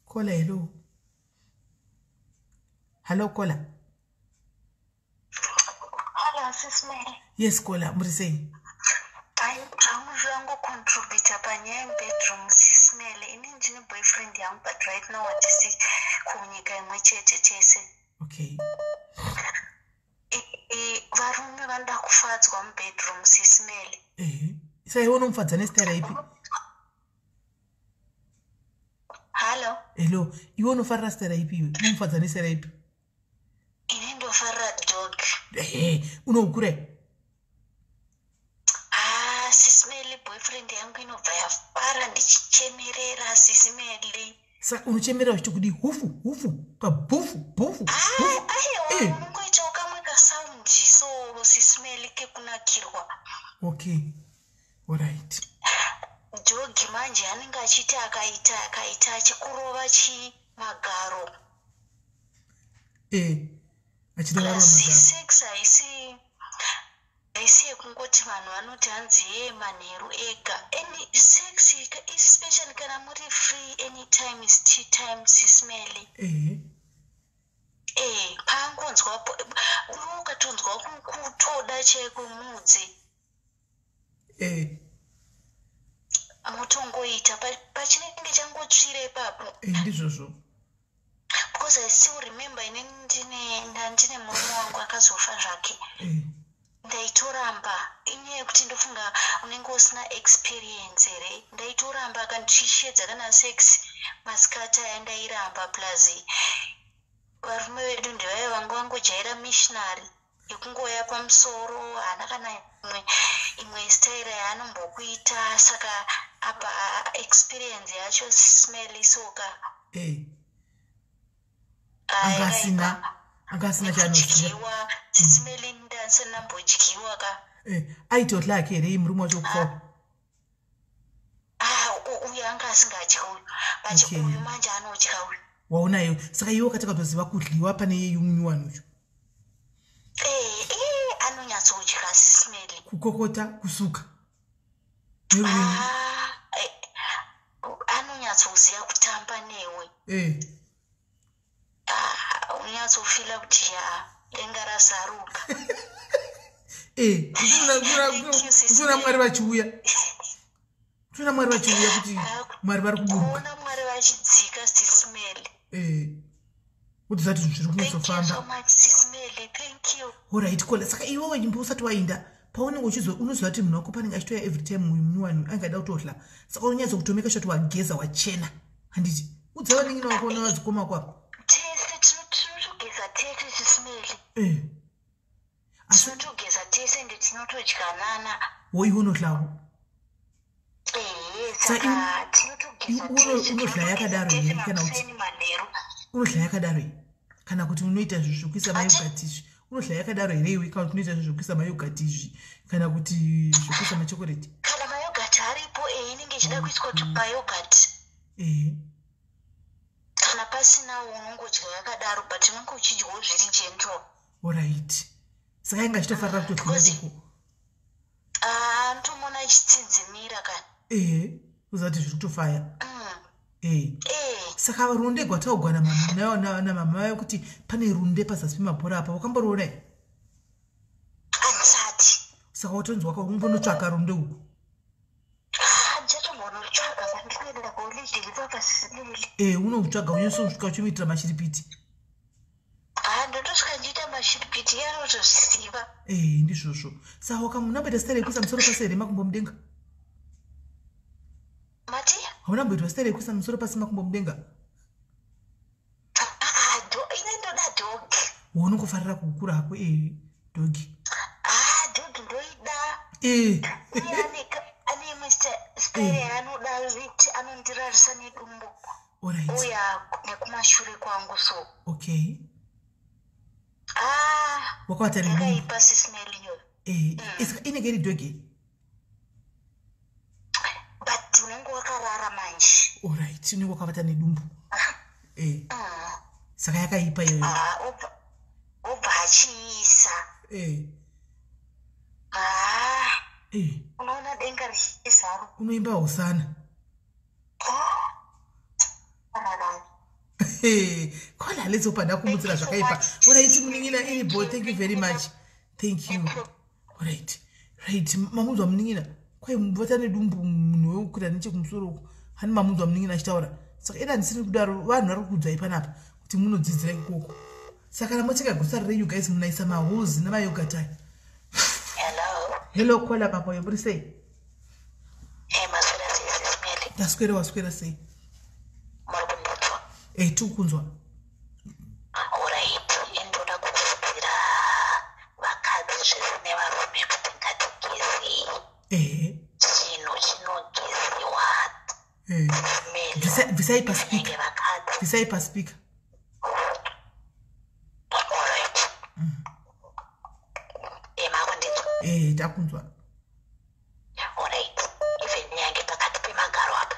kola hello kola SIS MELLY. Yes kola muri sei zvangu contributor panyaya yemubedroom SIS MELLY ini ndine boyfriend yangu but right now hatisi kunyika imwe chete chese okay varume vanoda kufadzwa mubedroom SIS MELLY sai unomufadza nestara ipi Hello. Hello. Iwe unofarira stera ipi iwe? Unomufadzanisira ipi? Ini ndofarira dog. Unoukure? Sis Melly boyfriend yangu inobva yafara ndichichemerera Sis Melly. Saka unochemerera uchitokudi hufu kabhufu. Aiwa unongoita kamwe kasaundi so Sis Melly kekunakirwa. Okay. Alright. Jogi manje anenge achiti akaita chikurova chimagaro. Achida varwa magaro. Sex aisi yekungoti vanhu vanoti hanzi manheru ega. Any sex especially kana muri free anytime is tea time Sis Melly. Pangonzwa ukatonzwa kutoda chekumudzi. Mutongoita pachinenge changotsvira ipapo. Ndizvozvo. Because I still remember ndine murume wangu akazofa zvake. Ndaitoramba inyaya yekuti ndofunga unenge usina experience here. Ndaitoramba akandishedza kana sex masikati yandairamba plus varume vedu ndevaiva vanga vangojaira missionary yekungoya pamusoro hana kana imwe style yaanombokuita saka apa experience yacho Sis Melly soka angasina chanoziva Sis Melly ndanse nambodyiwa ka aitotla ake here murume wacho kufa uyu anga asingadyi uyu but uyu manje anodya uyu waunayo saka iwe wakati katoziva kudliwa pane yemunyuwani uyu anonyatsodya Sis Melly kukokota kusuka anonyatsoziva kutamba newe unyatsofila kuti denga razaruka tuna mwari vachiuya kuti mwari vari kuburuka mwari vachidzika Sis Melly kuti zati zviri kunozofamba alright kola saka iwe wenyimbo usati wainda paunenge unoziva kuti munhu wako panenge achitoya every time uyu munyuwani angada kutotla saka unonyatsa kutomeka shoti wageza wachena handiti udzawa ningina wako nawadzikoma kwako tinotogeza tese Sis Melly tinotogeza tese ende tinotodyanana woiwe unohlawo saka tinotogeza unodla yakadaro here kana kuti unodla yakadaro here kana kuti unoita zvokuisa mayogati izvi unodla yakadaro here iwe kana kuti unoita zvokuisa mayogati izvi kana kuti zvokuisa machokoreti kana mayogati aripo inenge ichida kuiswa kuti mayogati kana pasina unongodya yakadaro but unenge uchidyawo zviri gentle. Alright. Saka inga chitofarira kutotliwa ntomona ichitsinzimira kana uzati zviri kutofaya saka runde gwataugwa namama vayo kuti pane runde pazasi pemabhora apa wakamboriona handisati saka watonzi wakambonotsvaka runde uku ndichatombonotsvaga pandinoenda kuolidhilipa pasisineli unotsvaga unyososvika uchimuitira mashiripiti ndotosvika ndiita mashiripiti yanotozviziva ndizvozvo saka wakamunamboita stare yekuisa musoro pasi here makumbo mudenga mati haunamboitwa stare yekuisa musoro pasi makumbo mudenga ine ndoda dhogi waunongofarira kukura hako dhogi dhogi ndoida ane imwe stare yaanoda viti anondirarisa nedumbu uya nekumashure kwangu so okay wakavata nedumbu Sis Melly inenge iri dhogi but unenge wakarara manje alright unenge wakavata nedumbu saka yakaipa iyoyo obva achiisa unoona denga richizaro unoimba hosana kwala letsopada kumutsira zvakaipa alright munin'ina iribo thank you very much thank you right mamunzwa munin'ina kwai muvata nedumbu munhu wekukwira nechekumusoro uku hani mamunzwa munin'ina achitaura saka ida ndisiri kudaro vanhu vari kukudzai panapa kuti munodzidzira ikoko saka ramocheka gosari renyu guys munaisa mahozi namayogatai hello kwala papa yomuri sei maswera sei Sis Melly ndaswera waswera sei marikunda tukunzwa. Alright, indoda kufundira vakadzi zvine varume kuti ngatigeze. Chino chinogeziwa. Visai pa speaker. Alright. Takunzwa. Alright. Even nyange pakati pemagaro apa.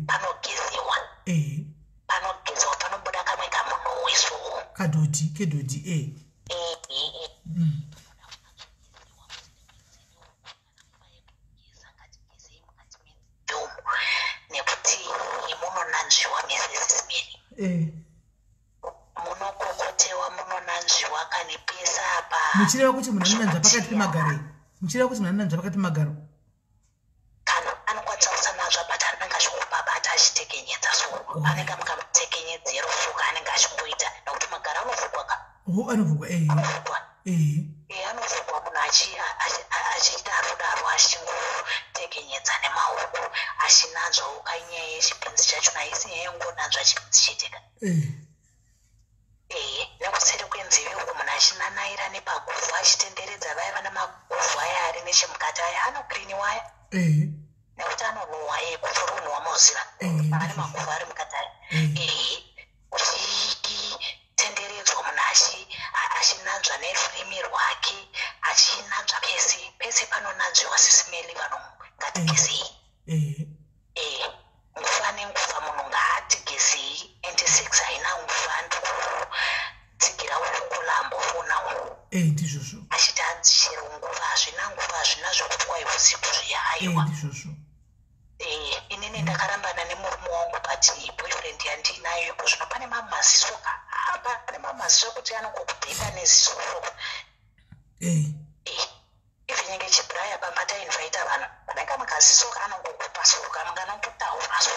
Panogeziwa. Panogeziwa panobuda kamwe kamunhu weso. Kedodi. Nekuti munonanzviwa Mrs. Smelly. Munokokotewa munonanzviwa kane pesa apa. Muchireva kuti munhu anonanzva pakati pemagaro. Muchireva kuti munhu anonanzva pakati pemagaro. Kana anokwanisa kusananzva but anenge achingobabata achitekenyedza so. Anenge mukamutekenyedzero fuka anenge achingoita nekuti magaro anovhurwa ka. Anovhurwa anovhurwa. Anovhurwa munhu achidaro achingotekenyedza nemaoko achinanzva ukanyaya yechipinzi chacho haisi yangonanzva chipinzi cheteka. Nekuseri kwenzeve uko munhu achinanaira nepaguvhu achitenderedza vaya vana maguvhu aya ari nechemukati aya anokiriniwa aya. Nekuti anonhuhwa kufurunhwa moziva ane maguvhu ari mukati aya. Uchitenderedzwa munhu achinanzva nerurimi rwake achinanzva pese panonanzviwa sisimeli vanhu ngatigezei. Nguva nenguva munhu ngaatigezei ende sex haina nguva ndikutsigira unokulambo fonawo. Ndizvozvo. Achiti adzishero nguva hazvina zvokutwa ivusiku zviya aiwa. Ndizvozvo. Inini ndakarambana nemurume wangu but boyfriend yandinayo ipo zvino pane mamaziso pane mamaziso kuti anongokubheka neziso. Even nyenge chibraya pamba tainvaita vanhu vanenge makaziso anongokupa suruka mungana kutaura so.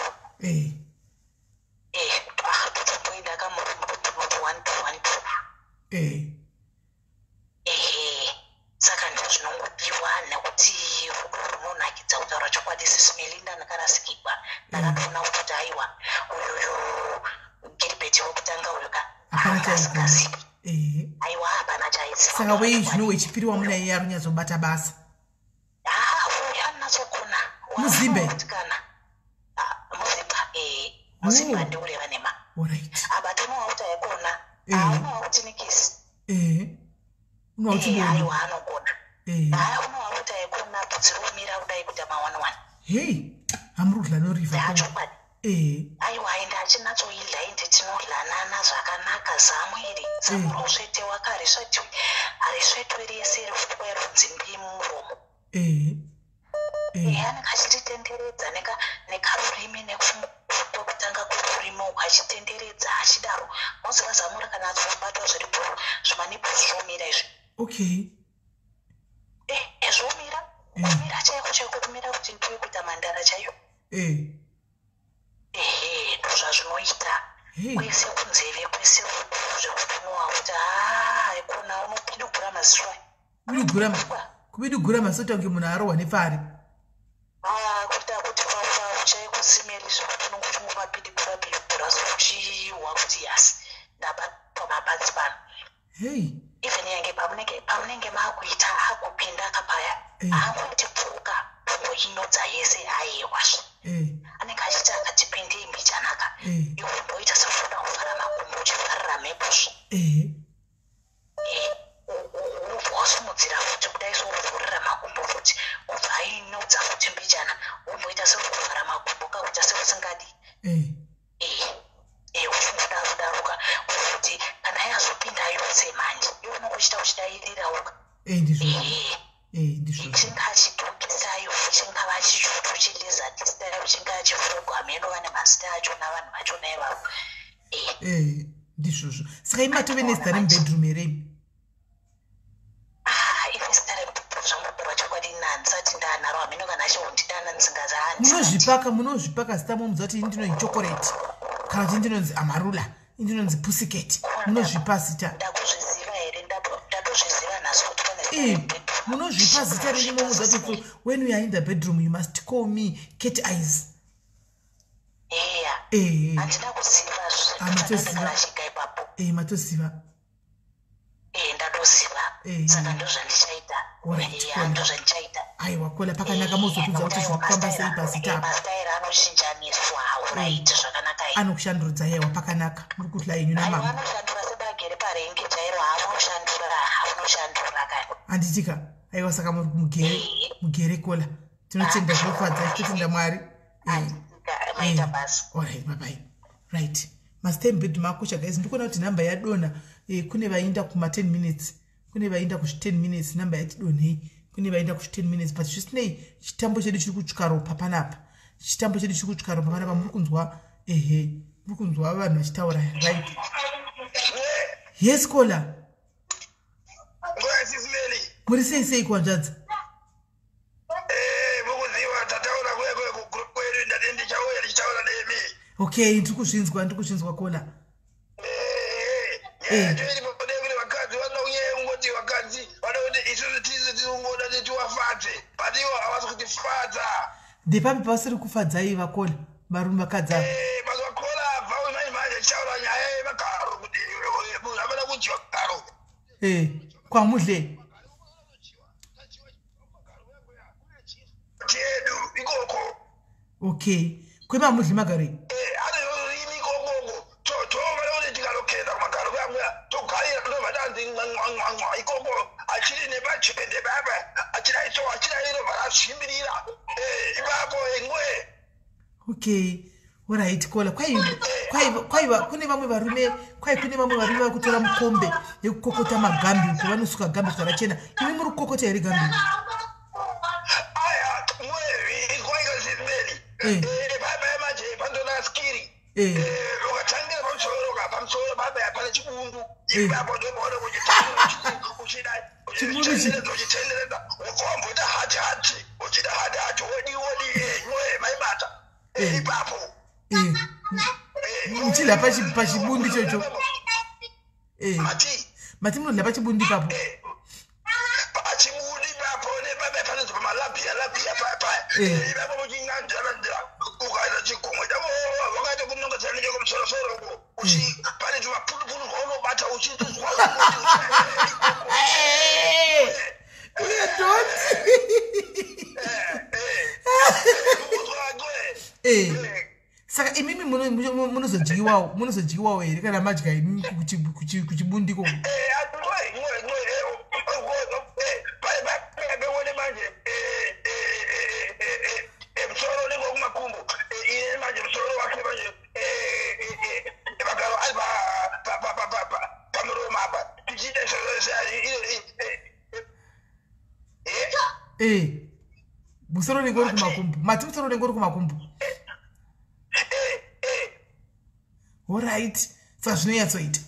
Totomboenda kamurume kuti 1 saka ndizvo zvinongodiwa nekuti rudo runonakidza kutaura chokwadi sisimeli ndanakarasikirwa ndakatoona kuti aiwa uyu Gilbert wokutanga uyu ka asingazivi. Aiwa hapana chaiziva. Saka wei zvino wechipiri wamuna iye arunyazobata basa. Uyu aninatsogona. Muzimbe. Muzimba ndiureva nema. But unowa kuti aikona. Unowa kuti nikisi. Unowa kuti boni. Aiwa anogona. Unowa kuti aikona bvudzi romira kudai kuti ama1. Hamurudla noriva. Ndachokwadi. Aiwa ende achinatsoidla ende tinodlanana zvakanaka zamu rosvetewa harisvetwe rese rifutwa runzi mbi muromo. Anenge achititenderedza nekarurimi nekutanga kururimi achitenderedza achidaro moziva zamura kana azobatwa zviripo zvimanipo zvomira izvi. Zvomira kumira chaiko kumira kuti ndiwe kuita mandara chaiyo. Ndozvazvinoita kwese kunzeve kwese zvekutunowa kuti ikona unopidugura maziso kubidugura maziso tange munhu arohwa nepfari. Kuti chaikusimeli zvekuti unongoti mumapidugura zvochiwa kuti yasi ndapatwa mapadzi pano. Even yange pamunenge makuita akupinda kapaya angoiti pfuka pumboinodza yese aiwazve. Anenge achiti akatipinde imbi chanaka iwe umboita sefuda kuvhara makumbo uchifarira mhepozvo. Ubva wasumudzira futi kudai souvhurira makumbo futi ubva ainodza futi mbichana umboita sekuvhara makumbo kakuita seusingadi. Ufungudaruka futi kana yazopinda yose manje iwe unongochita uchidairirawoka. Chinga chidhokisayo chingava chichutu chilizadhistayo chinga chifurugwa meno vane mazita achona vanhu vachona ivavo. Ndizvozvo. Saka imatove nezita remubedroom here? Ine zita remubedroom zvangobhurwa chokwadi nansati ndanaro hameno kana achihondidana nzinga dzaani. Munozvipaka zita momuza kuti indinonzi chokoreti kana kuti indinonzi amarula indinonzi pusiketi munozvipa zita. Ndakuzviziva here ndatozviziva nhasi kuti pane munozvipa zita renyu momuza kuti when we are in the bedroom you must call me cat eyes. Handina kuziva ndakarashika ipapo matoziva ndatoziva saka ndozvandichaita ndozvandichaita aiwa kola pakanaka mozokudza kuti zvirikufamba sei pasita mastairi anoshinjaniswa uraiti zvakanaka anokushandurudza yewa pakanaka muri kuhla inyu namama anoshandura sedagere parengi chairo haafunoshandura kani handitika aiwa saka muri mugere kola tinotenda zvinofadza tichitenda Mwari maita basi alright bye right mastem bed makosha guys ndikuona kuti namba yadona kune vainda kuma 10 minutes kune vainda ku 10 minutes namba yatidonhei kune vainda ku 10 minutes but zvisinei chitambo chedu chiri kutsvuka ropa panapa chitambo chedu chiri kutsvuka ropa panapa muri kunzwa muri kunzwa vanhu vachitaura right yes kola SIS MELLY muri sei kwanzvadza okay ndiri kuzvinzwa kola depapi pasiri kufadzai vakola varume vakadza kwamudle okay kwemamudle magarei okay alright kola kwaiva kune vamwe varume vakutora mukombe yekukokota magambi uko vanosuka gambi rakachena iwe muri kukokota here gambi muchidla pachibundi chocho mati munodla pachibundi papo saka imimi munozodyiwawo here kana madya imimi kuchibundiko musoro nengori kumakumbu mati musoro nengori kumakumbu alright saka zvinoyatsoita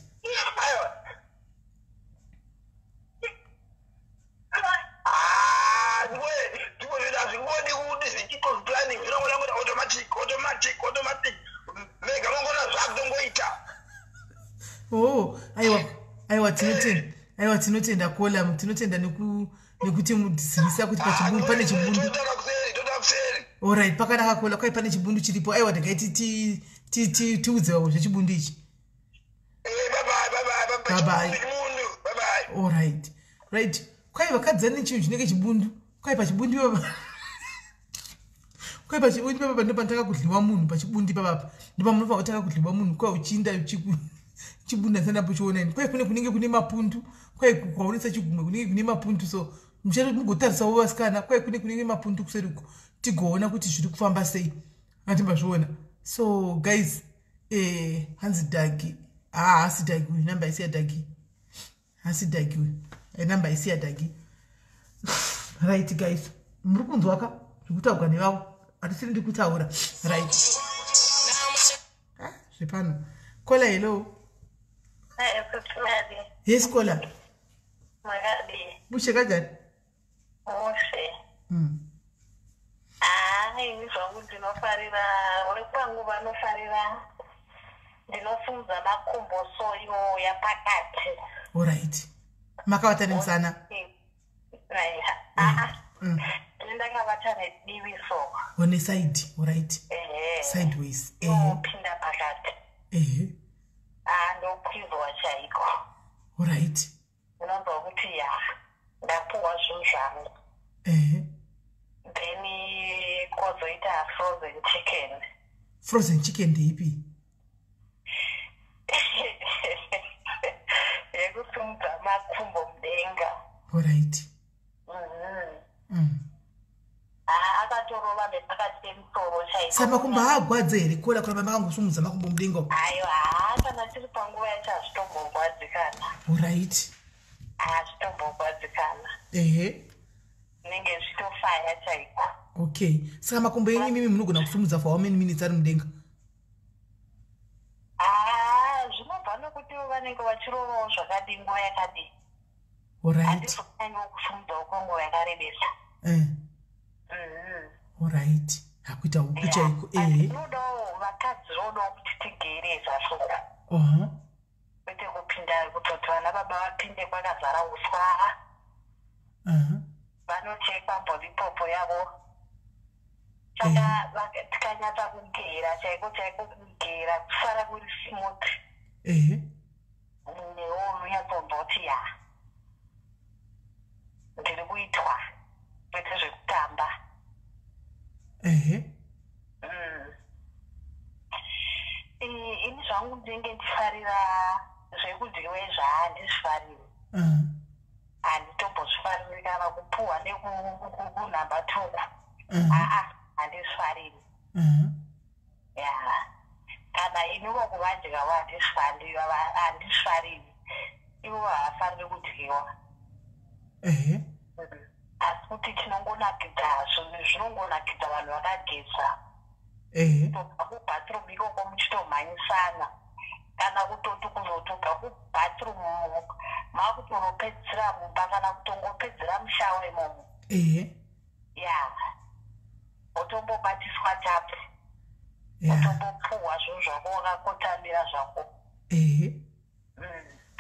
aiwa tinotenda kola tinotenda nekuti mudizivisa kuti pachibundu pane chibundu alright pakanaka kola kwai pane chibundu chiripo aiwa ndakaiti tiudzewa zvechibundu ichi bye alright right kwai vakadzana chinhu chinenge chibundu kwai pachibundu ipapa kwai pachibundu ipapa ndopandaka kudliwa munhu pachibundi ipapa ndopamunofa kutaka kudliwa munhu kwai uchiinda chibunda sanapo chionani kwai kune kunenge kune mapundu kwai kwaonesa chigumwe kunenge kune mapundu so muchari mugotarisawo vasikana kwai kunenge mapundu kuseriko tigoona kuti zviri kufamba sei atimbazviona so guys hanzi dhagi hasi dhagi uyu namba isi yadhagi hasi dhagi uyu namba isi yadhagi right guys muri kunzwaka zvekutaurwa nevavo hatisiri ndi kutaura right zvepano kola hello yes kola mushe kajani ini zvangu ndinofarira uri kwangu vanofarira ndinosunza makombosoyo yapakati alright makavata nemusana ndakavata nediviso one side alright sideways pinda pakati ndokwizwa chaiko. Alright. Unonzwa kuti ya ndapuwa zvinhu zvangu. Then kozoita frozen chicken. Frozen chicken ndeipi? Yekusimudza makumbo mudenga. Alright. Akatorova nepakati pemusoro chaiko. Saka makumbo haagwadze here kuona kuramba makangosumudza makumbo mudenga? Aiwa, kana tiri panguva yacho hazvitombogwadzikana. Alright. Hazvitombogwadzikana. Nenge zvitofaya chaiko. Okay. Saka makumbo enyu mimi munogona kusumudza for how many minutes ari mudenga? Zvinobva nokuti vanenge vachirovawo zvakadii nguva yakadii. Alright. Handizonyanya kusumudzawo kwenguva yakarebesa. Alright. Hakuita uku chaiko. Tinodawo vakadzi vodawo kuti tigereza sora. Kwete kupinda kutoti vana baba vapinde kwakazara uswa. Vanochekwa mbodipopo yavo. Saka tikanyatsa kugera chaiko chaiko kugera kusara kuri smooth. Newo unonyatsomboti ya ndiri kuitwa kwete zvekutamba. Ini zvangu ndinenge ndifarira zvekudyiwe zvahandizvifariri. Handitombozvifariri kana kupuhwa nekunhamba 2. Handizvifariri. Kana iniwo kuvadyawo handizvifariri. Ivo havafariri kudyiwa. Asi kuti tinongonakidza zvinongonakidza vanhu vakageza. Tobva kubhathroom ikoko muchitomhanyisana. Kana kutoti kuzotobva kubhathroom makutonopedzisira mumba kana kutongopedzera mushawa imomo. Wotombobatiswa tapu. Wotombopuhwa zvinhu zvako wakakotamira zvako.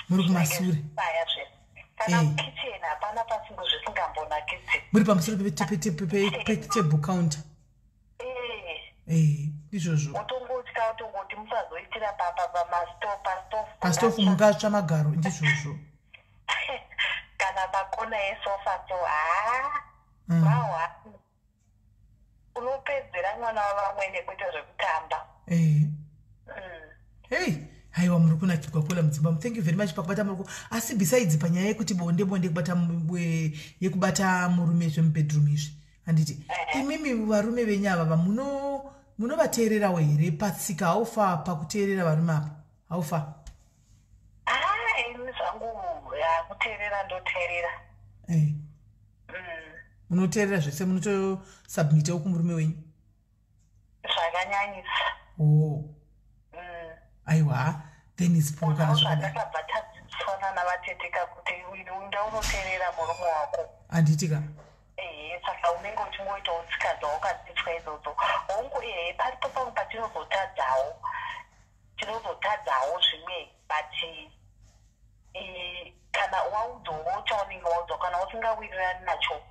Muri kumasure. Kana mukitchen hapana pasingo zvisingambonakidzi. Muri pamusoro petable counter. Izvozvo. Wotongotya wotongoti musazoitira pastofu mungatsva magaro ndizvozvo. Kana pakona yesofa so mawa unopedzera mwana wavamwene kwete zvekutamba. Haiwa muri kunakirwa kula mudzimba. Thank you very much pakubata muruko. Asi besides panyaya yekuti bonde yekubata murume zvemubedroom izvi handiti imimi varume venyu ava munovateererawo here patsika? Haufa pakuteerera varume apa? Haufa? Ini zvangu kuteerera ndoteerera. Munoteerera zvese, munotosubmitawo kumurume wenyu zvakanyanyisa. Aiwa, then is pro kana zvakadai. Ndakabva tadzidziswana navatetika kuti unda unoteerera murume wako. Handitika? Saka unenge uchingoitawo tsika dzawakadzidziswa idzodzo. Paripo pamwe patinozotadzawo zvimwe but kana waudzowo chaunenge waudzwa kana usingawirirani nacho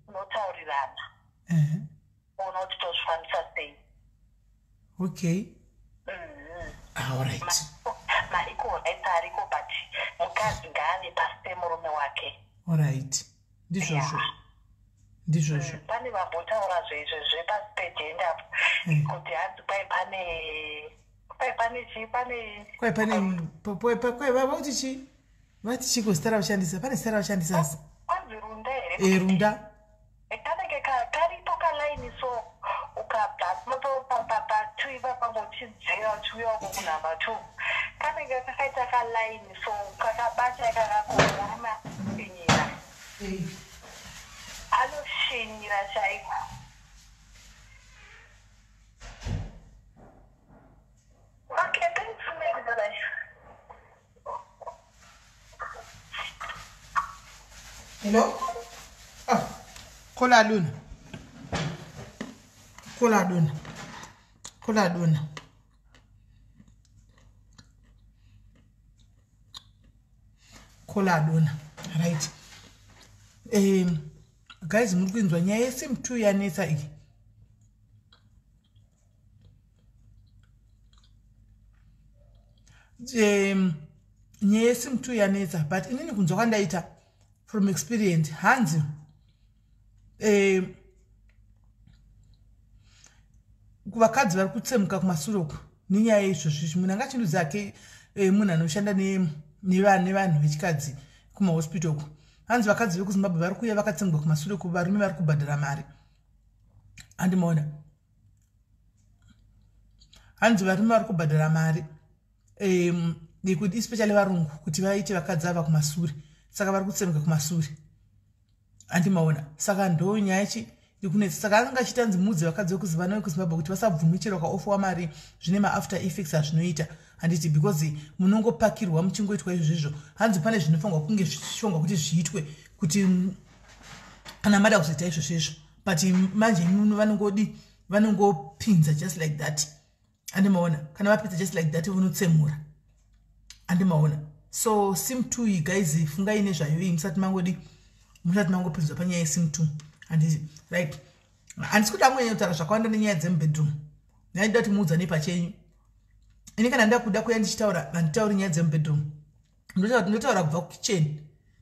unotaurirana kuona kuti tozvifambisa sei. Okay. Alright. Maiko rights ariko but mukadzi ngaave pasi pemurume wake. Alright. Ndizvozvo. Ndizvozvo. Pane vambotaura zvepasi pegenda apo kuti hanzi kwai vauti chi? Vati chiko zita ravashandisa? Pane zita ravashandisa asi? Kwanzi runda here? Runda. Kanenge karipo kalaini so ukabva patwiva pamwe uchidzira uchiuya uko kunhamba 2 kanenge kakaita kalaini so kakabata kakakomuruma shinyira. Anoshinyira chaiko. Okay, thanks for making that. Hello? Kola Luna. Right. Guys, mukwinzwa nyaya yesim 2 yanetsa iyi. nyaya yesim2 yanetsa, but inini kunzwa kwandaita from experience hanzi kuvakadzi vari kutsemuka kumashure uku nenyaya yeizvozvizvi. Munhu angachindudzi ake munhu anoshanda nevanhu vechikadzi kumahospital uku, hanzi vakadzi vekuzimbabwe vari kuuya vakatsemuka kumashure uku, varume vari kubhadhara mari. Andimaona hanzi varume vari kubhadhara mari especially varungu kuti vaite vakadzi ava kumashure, saka vari kutsemuka kumashure. Andimaona saka ndo nyaya ichi ikunetsa. Saka anga chitanzi mudzi vakadzi vekuzivana vekuzimbabwe kuti vasabvumichirwa kwaofowa mari zvine maafter effects azvinoita. Handiti because munongopakirwa muchingoitwa izvozvo, hanzi pane zvinofanirwa kunge zvichishongwa kuti zviitwe kuti kana mada kuzoita izvozvo, but manje vanongopinza just like that. Andimaona kana vapinza just like that vanotsemura. Andimaona so sim2 guys, fungai nezvayo musati mangopinzwa panyaya yesim2. Handiti right, handisi kuti amwe kutaura zvakawanda nenyaya dzemubedroom, ndaida kuti muudza nepachenyu. Ini kana ndakuda kuya ndichitaura handitauri nyaya dzemubedroom, ndotaura kubva kukitchen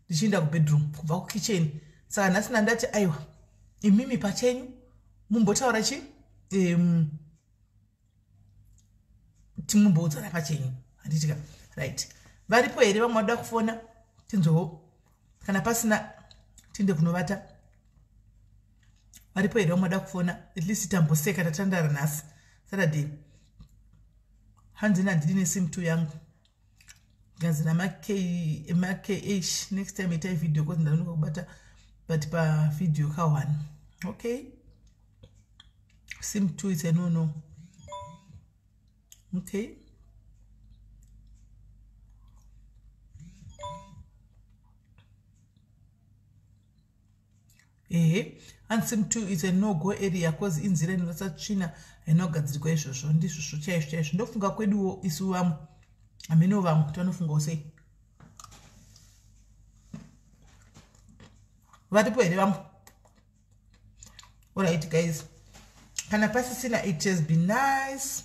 ndichienda kubedroom, kubva kukitchen. Saka nhasi ndati aiwa imimi pachenyu mumbotaura chi timumboudzana pachenyu. Handitika right, varipo here vamwe vanoda kufona tinzowo, kana pasina tinde kunovata. Varipo here vamwe vanoda kufona at least tamboseka tatandara nhasi Saturday. Hanzi nandiri nesim2 yangu ganzina make next time itai video because ndanuka kubata but pa video ka1. Okay, sim2 is a no. Okay, and sim2 is a no-go area because inzira inosatsvina inogadzirwa izvozvo. Ndizvozvo chaizvo ndofunga kweduwo isu vamwe ameno vamwe kuti vanofungawo sei. Varipo here vamwe. Alright guys, kana pasisina, it has been nice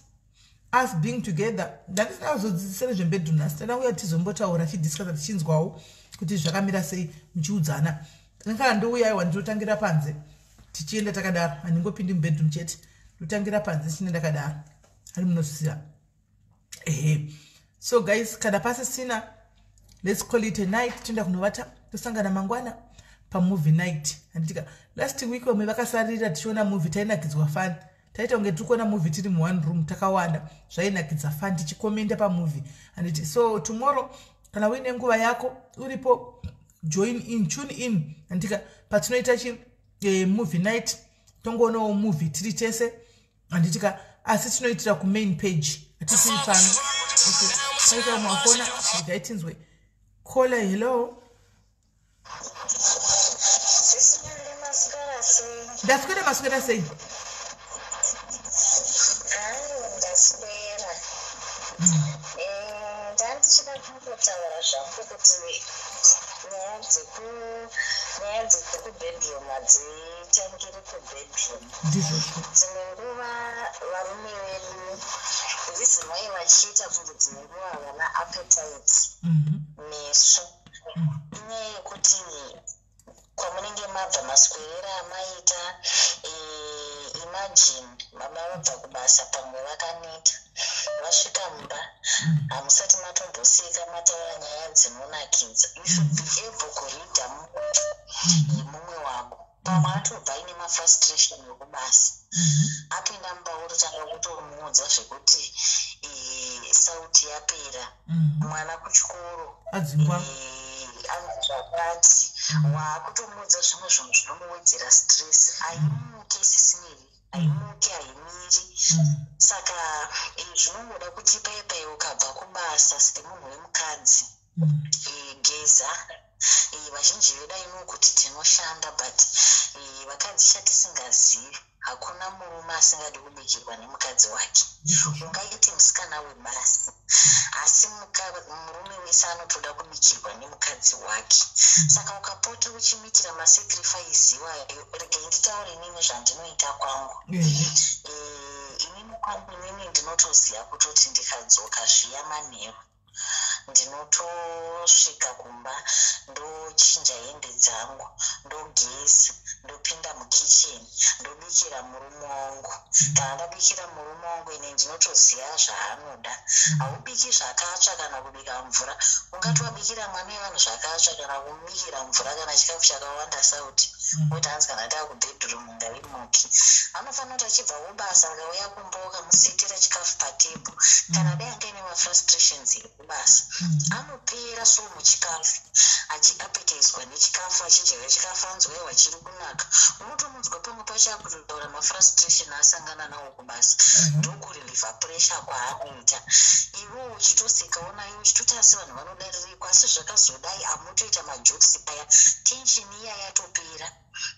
us being together. Ndandisina kuzodzidzisana zvembedroom nhasi, tandauya tizombotaura tidiscussa tichinzwawo kuti zvakamira sei muchiudzana. Kana ndouya aiwa ndinotangira panze tichienda takadaro, handingopindi mubedroom chete, ndotangira panze tichienda takadaro. Ari munozviziva. So guys, kana pasisina, let's call it a night. Tienda kunovata tosangana mangwana pamovie night. Handitika last week vamwe vakasarira tichiona movie tainakidzwa fani, taita kunge tiri kuona movie tiri mu1 room takawanda, zvainakidza fani tichikomenda pamovie. Handiti so tomorrow kana uine nguva yako uripo, join in, tune in. Handika patinoita movie night tongoonawo movie tiri tese. Handitika asi tinoitira kumain page atisiri pano. Paita mwafona ndikaitinzwe kola. Hello, ndaswera maswera sei? ndandichida kungotaura zvangu kuti nyaya dzekubedroom hadzitangiri kubedroom. Dzimwe nguva varume vedu rizinwai vachiita kunge dzimwe nguva havana appetite meso, inyaya yekuti kwamunenge mabva maswera amaita imagine baba vabva kubasa pamwe vakaneta vasvika mumba hamusati matomboseka mataura nyaya dzinonakidza. You should be able kureadha mumwe wako pamwe atobva ine mafrustration yokubasa, apinda mumba urotanga kutomuudza zvekuti sauti yapera, mwana kuchikoro zvakati waakutomuudza zvimwe zvinhu zvinomuwedzera stress. Haimuke isisiniri, haimuke haimiri. Saka zvinongoda kuti paipai ukabva kubasa semunhu wemukadzi geza. Vazhinji vedu aino kuti tinoshanda but vakadzi chatisingazivi, hakuna murume asingadi kubikirwa nemukadzi wake. Ungaiti musikana webasi asi murume wese anotoda kubikirwa nemukadzi wake. Saka ukapota uchimitira masacrifice iwayo, regai nditaure inini zvandinoita kwangu. Inini kwangu inini ndinotoziva kutoti ndikadzoka zviya manheru ndinotosvika kumba ndochinja hembe dzangu ndogezi ndopinda mukicheni ndobikira murume wangu. Kana ndabikira murume wangu ine ndinotoziva zvaanoda. Haubiki zvakatsva kana kubika mvura. Ungati wabikira mwana wevanhu zvakatsva kana kumubikira mvura kana chikafu chakawanda sauti kuti hanzi kana taakubhedhurumu ngarimuki. Anofanira kuti achibva kubasa akauya kumba ukamusetera chikafu patebho kana dai anga ine mafrustrations ekubasa anopera so muchikafu achiapetizwa nechikafu achidya chikafu anzwewa chiri kunaka. Unotomunzwa pamwe pacho akutotaura mafrustration asangana nawo kubasa ndokureliva pressure kwaanoita. Iwo uchitosekaona iwo uchitoti asi vanhu vanodaririkwa asi zvakazodai amutoita majokes paya tension iya yatopera.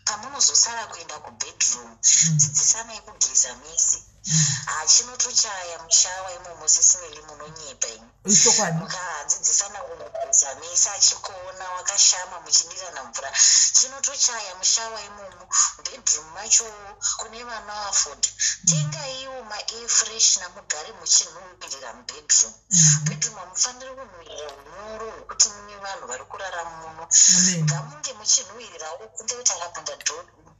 Pamunozosara kuenda kubedroom dzidzisanai kugeza misi. Chinotochaya mushawa imomo sisimeli munonyepa imi. Mukadzidzisana kugeza misi achikuona wakashama muchidirana mvura. Chinotochaya mushawa imomo bedroom macho kune vana afford. Tengaiwo ma-air freshener mugare muchinhuwirira mubedroom. Bedroom hamufaniri kunhuwirira unyoro hwekuti mune vanhu vari kurara muno. Ngamunge muchinhuwirirawo kunze kuti akapinda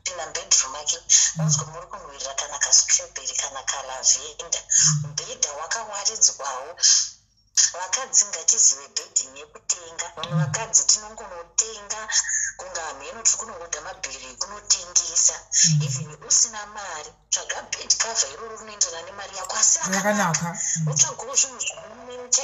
pinda bedroom ake unzwa muri kunhuwirira kana kastrawberry kana kalavenda. Mubhedha wakawaridzwawo. Vakadzi ngatizive bhedhi yekutenga. Vamwe vakadzi tinongonotenga kunga hameno tiri kunorodha mabheri ekunotengesa. Even usina mari tsvaga bed cover iroro rinoenderana nemari yako asi rakanaka. Utsvagawo zvinhu zvinomecha.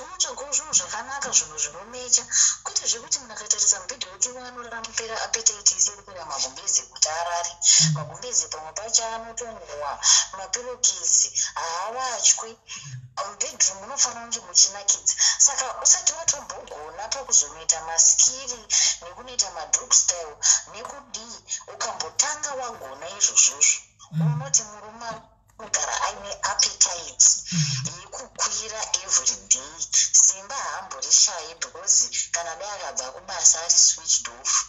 Unotsvagawo zvinhu zvakanaka zvinhu zvinomecha. Kwete zvekuti munhu akatarisa mubhedhi wake anorara mupera appetite isiri kuenda magumbezi kuti arare. Magumbezi pamwe pacho anotongowa. Mapirokisi haawatyi. Mubedroom munofanira kunge muchinakidza. Saka usati watombogona pakuzonoita maskiri nekunoita madog style nekudii ukambotanga wagona izvozvozvo unoti murume kugara aine appetite yekukwira everyday. Simba haamborishayi because kana dai akabva kubasa ari switched off.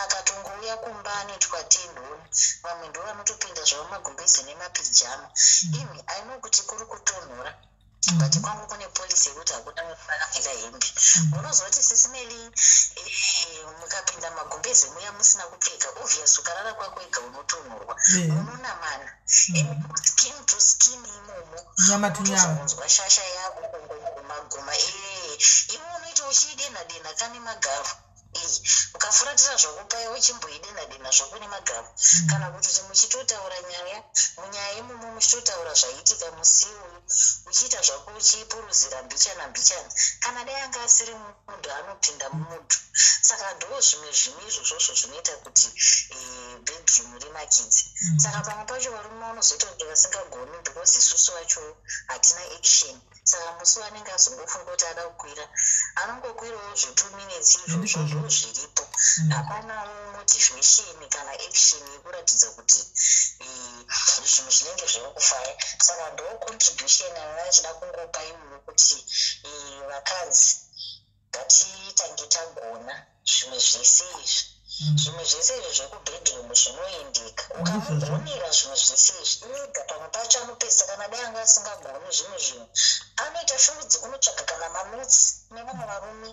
Akatongouya kumba anoitwa 10 honi. Vamwe ndo vanotopinda zvavo magumbezi nemapijama. Imi aino kuti kuri kutonhora. But kwangu kune polisi yekuti hakuna vakapfeka hembe. Munozwa kuti sisimeli mukapinda magumbezi muya musina kupfeka obvious ukarara kwako ega unotonhorwa. Munonamana. Skin to skin imomo. Nyama to nyama. Unozwa shasha yako guma. Imo unoita uchidena kane magavu. Ukafuratira zvokupaiwo chimboidena zvokune magavu. Kana kuti muchitotaura nyaya munyaya imomo muchitotaura zvaiitika musi uyu uchiita zvako uchipuruzira mbichana. Kana dai anga asiri munhu anopinda mumudhu. Saka ndo zvimwe izvozvo zvinoita kuti bedroom rinakidze. Saka pamwe pacho varume vanozoita kuti vasingagoni because isusu vacho hatina action. Saka musi wanenge azongofunga kuti ada kukwira anongokwirawo zve2 minutes izvozvo zviripo. Hapana motivation kana action yekuratidza kuti zvinhu zvinenge zvirikufaya. Saka ndo contribution yanachida kungopa iwe kuti vakadzi ngatitange tagona zvimwe zvese izvi. Zvimwe zvese izvi zvekubhedroom zvinoendeka. Ukamugonera zvimwe zvese izvi ega pamwe pacho anopesa kana dai anga asingagoni zvimwe zvinhu anoita shungu dzekunotsvaga kana manotsi nevamwe varume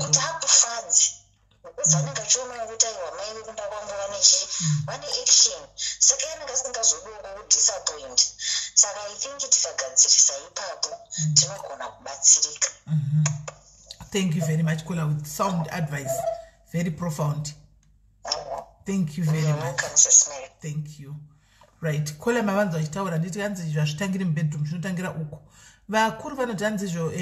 kuti akufadzi. Because anenge achionawo kuti aiwa mai vekumba kwangu vane action. Saka anenge asingazodowo kudisappoint. Saka I think tikagadzirisa ipapo tinogona kubatsirika. Thank you very much, Kola, with sound advice. Very profound. Thank you very much. Thank you. Right. Kola mavanzo achitaura nditi kanzi zvazvitangire mubedroom zvinotangira uko. Vakuru vanoti hanzi izvo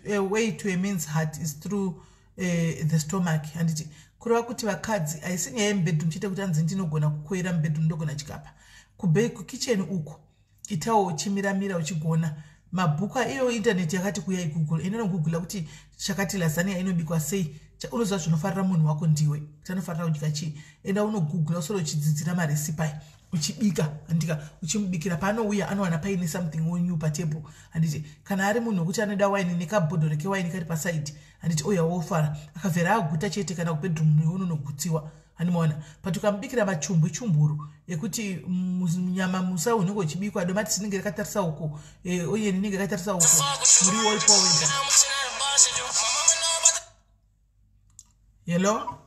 a way to a man's heart is through the stomach. Handiti kureva kuti vakadzi haisi nyaya yemubedroom chete kuti hanzi ndinogona kukwira mubedroom ndogona chikapa. Kukicheni uko itawo uchimiramira uchigona. Mabhuku iyo internet yakati kuya iGoogle inonogoogle kuti chakati lasagna inobikwa sei. Unozva zvinofarira munhu wako ndiwe. Kuti anofarira kudya chii. Enda unogoogle usoro uchidzidzira marecipe. uchibika andika uchimubikira panouya anowana paine something new patable anditi kana ari munhu wekuti anoda waini nekabhodhoro kewaini kari pasaidi anditi oya wofara akabvera aguta chete kana kubedroom younonogutiwa animaona but ukamubikira machumburu ekuti nyama musa unenge uchibikwa domati sinenge rakatarisa uko uye ninenge rakatarisa uko muriwo uripo wega. Hello?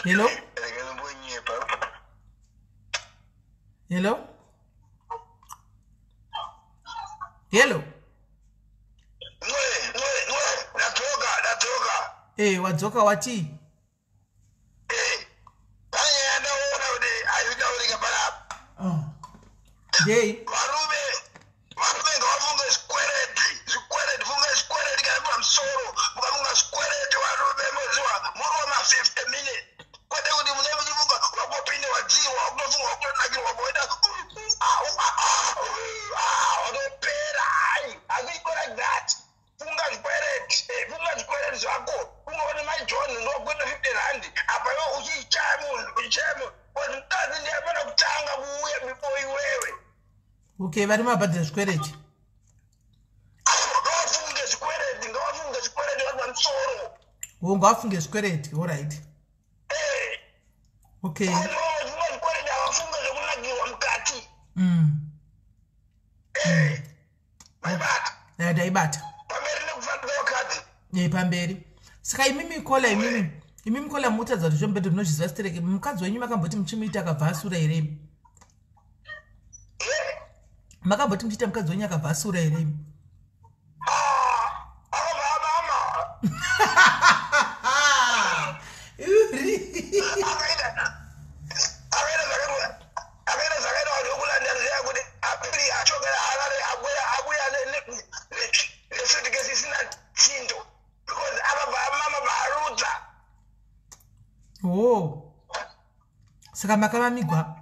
Hello? Hello? Hello? Wadzoka wati? Hey. Okay, vari mabhadhira zvikwereti. Ngawafunge zvikwereti, all right. Okay. Ndaibata. Pamberi. Saka imimi kola mutadza kuti zvombeto munozviziva stereke mukadzi wenyu makamboti muchimuita akabva asura here? Makamboti muchiita mukadzi wenyu akabva asura here? Oh, saka makamamigwa.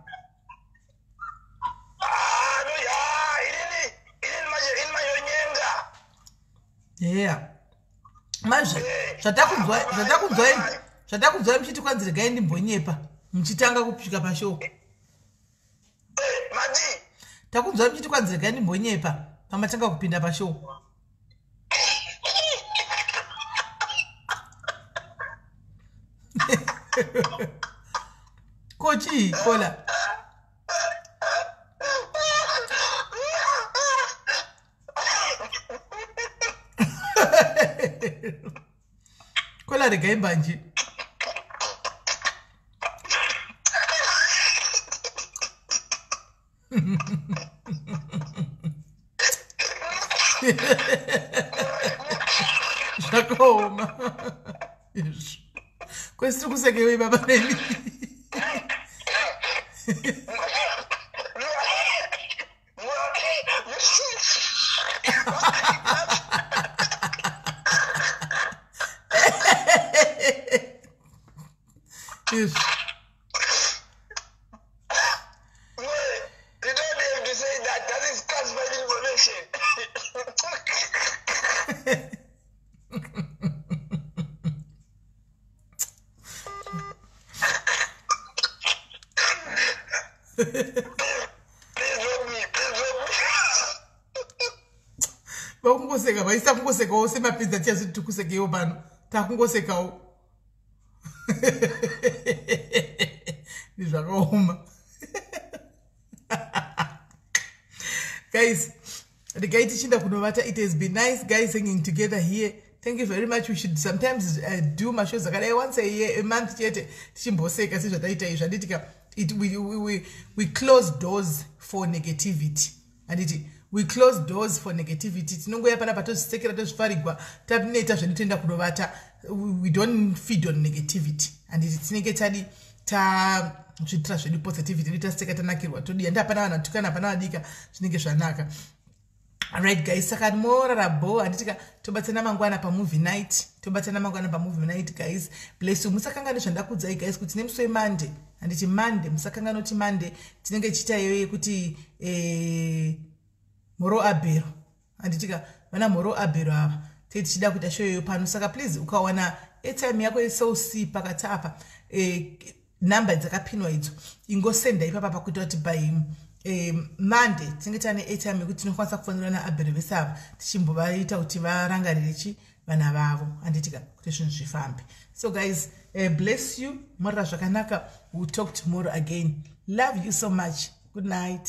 Yeah. Manje, zvatakunzwa muchiti kwanzi regai ndimbonyepa muchitanga kusvika pashow. Takunzwa muchiti kwanzi regai ndimbonyepa pamatanga kupinda pashow. Kochi, kola. Kola regai mbanje. Shakoma. Questo cos'è che vuoi papà? Yes. You don't have to say that. That is classified information. Vakungoseka vaisa kungosekawo semapizza tia zviti tikusekewo pano takungosekawo zvakaoma. Guys, regai tichinda kunovata. It has been nice guys hanging together here. Thank you very much. We should sometimes do mashows akadai once a year, a month chete tichimboseka sezvataita izvi anditika. We close doors for negativity. And we close doors for negativity. Tinongoya panapa tozvisekera tozvifarigwa tapineta zvenitoenda kunovata. We don't feed on negativity. And tinenge tadi zvitira zvedu positivity nditaseka tanakirwa todiya ndapana vanhu vatukana hapana vadika zvinenge zvanaka. Alright guys, saka morarabo anditika tobatsana mangwana pamovie night guys. Bless you. Musakangani zvandakudzai guys kuti nemusi weMonday anditi Monday musakanganoti Monday tinenge tichita iyoyo kuti moro abero anditika vana moro abero ava tichida kuita show yoyo pano. Saka please ukawana airtime yako isousi pakati apa number dzakapinwa idzo ingosenda ipapa kuita kuti by Monday tinge tane airtime yekuti tinokwanisa kufonera naabheri vese ava tichimbovaita kuti varangarire chi vana vavo handitika kuti zvinhu zvifambe. So guys, bless you. Morira zvakanaka. We'll talk tomorrow again. Love you so much. Good night.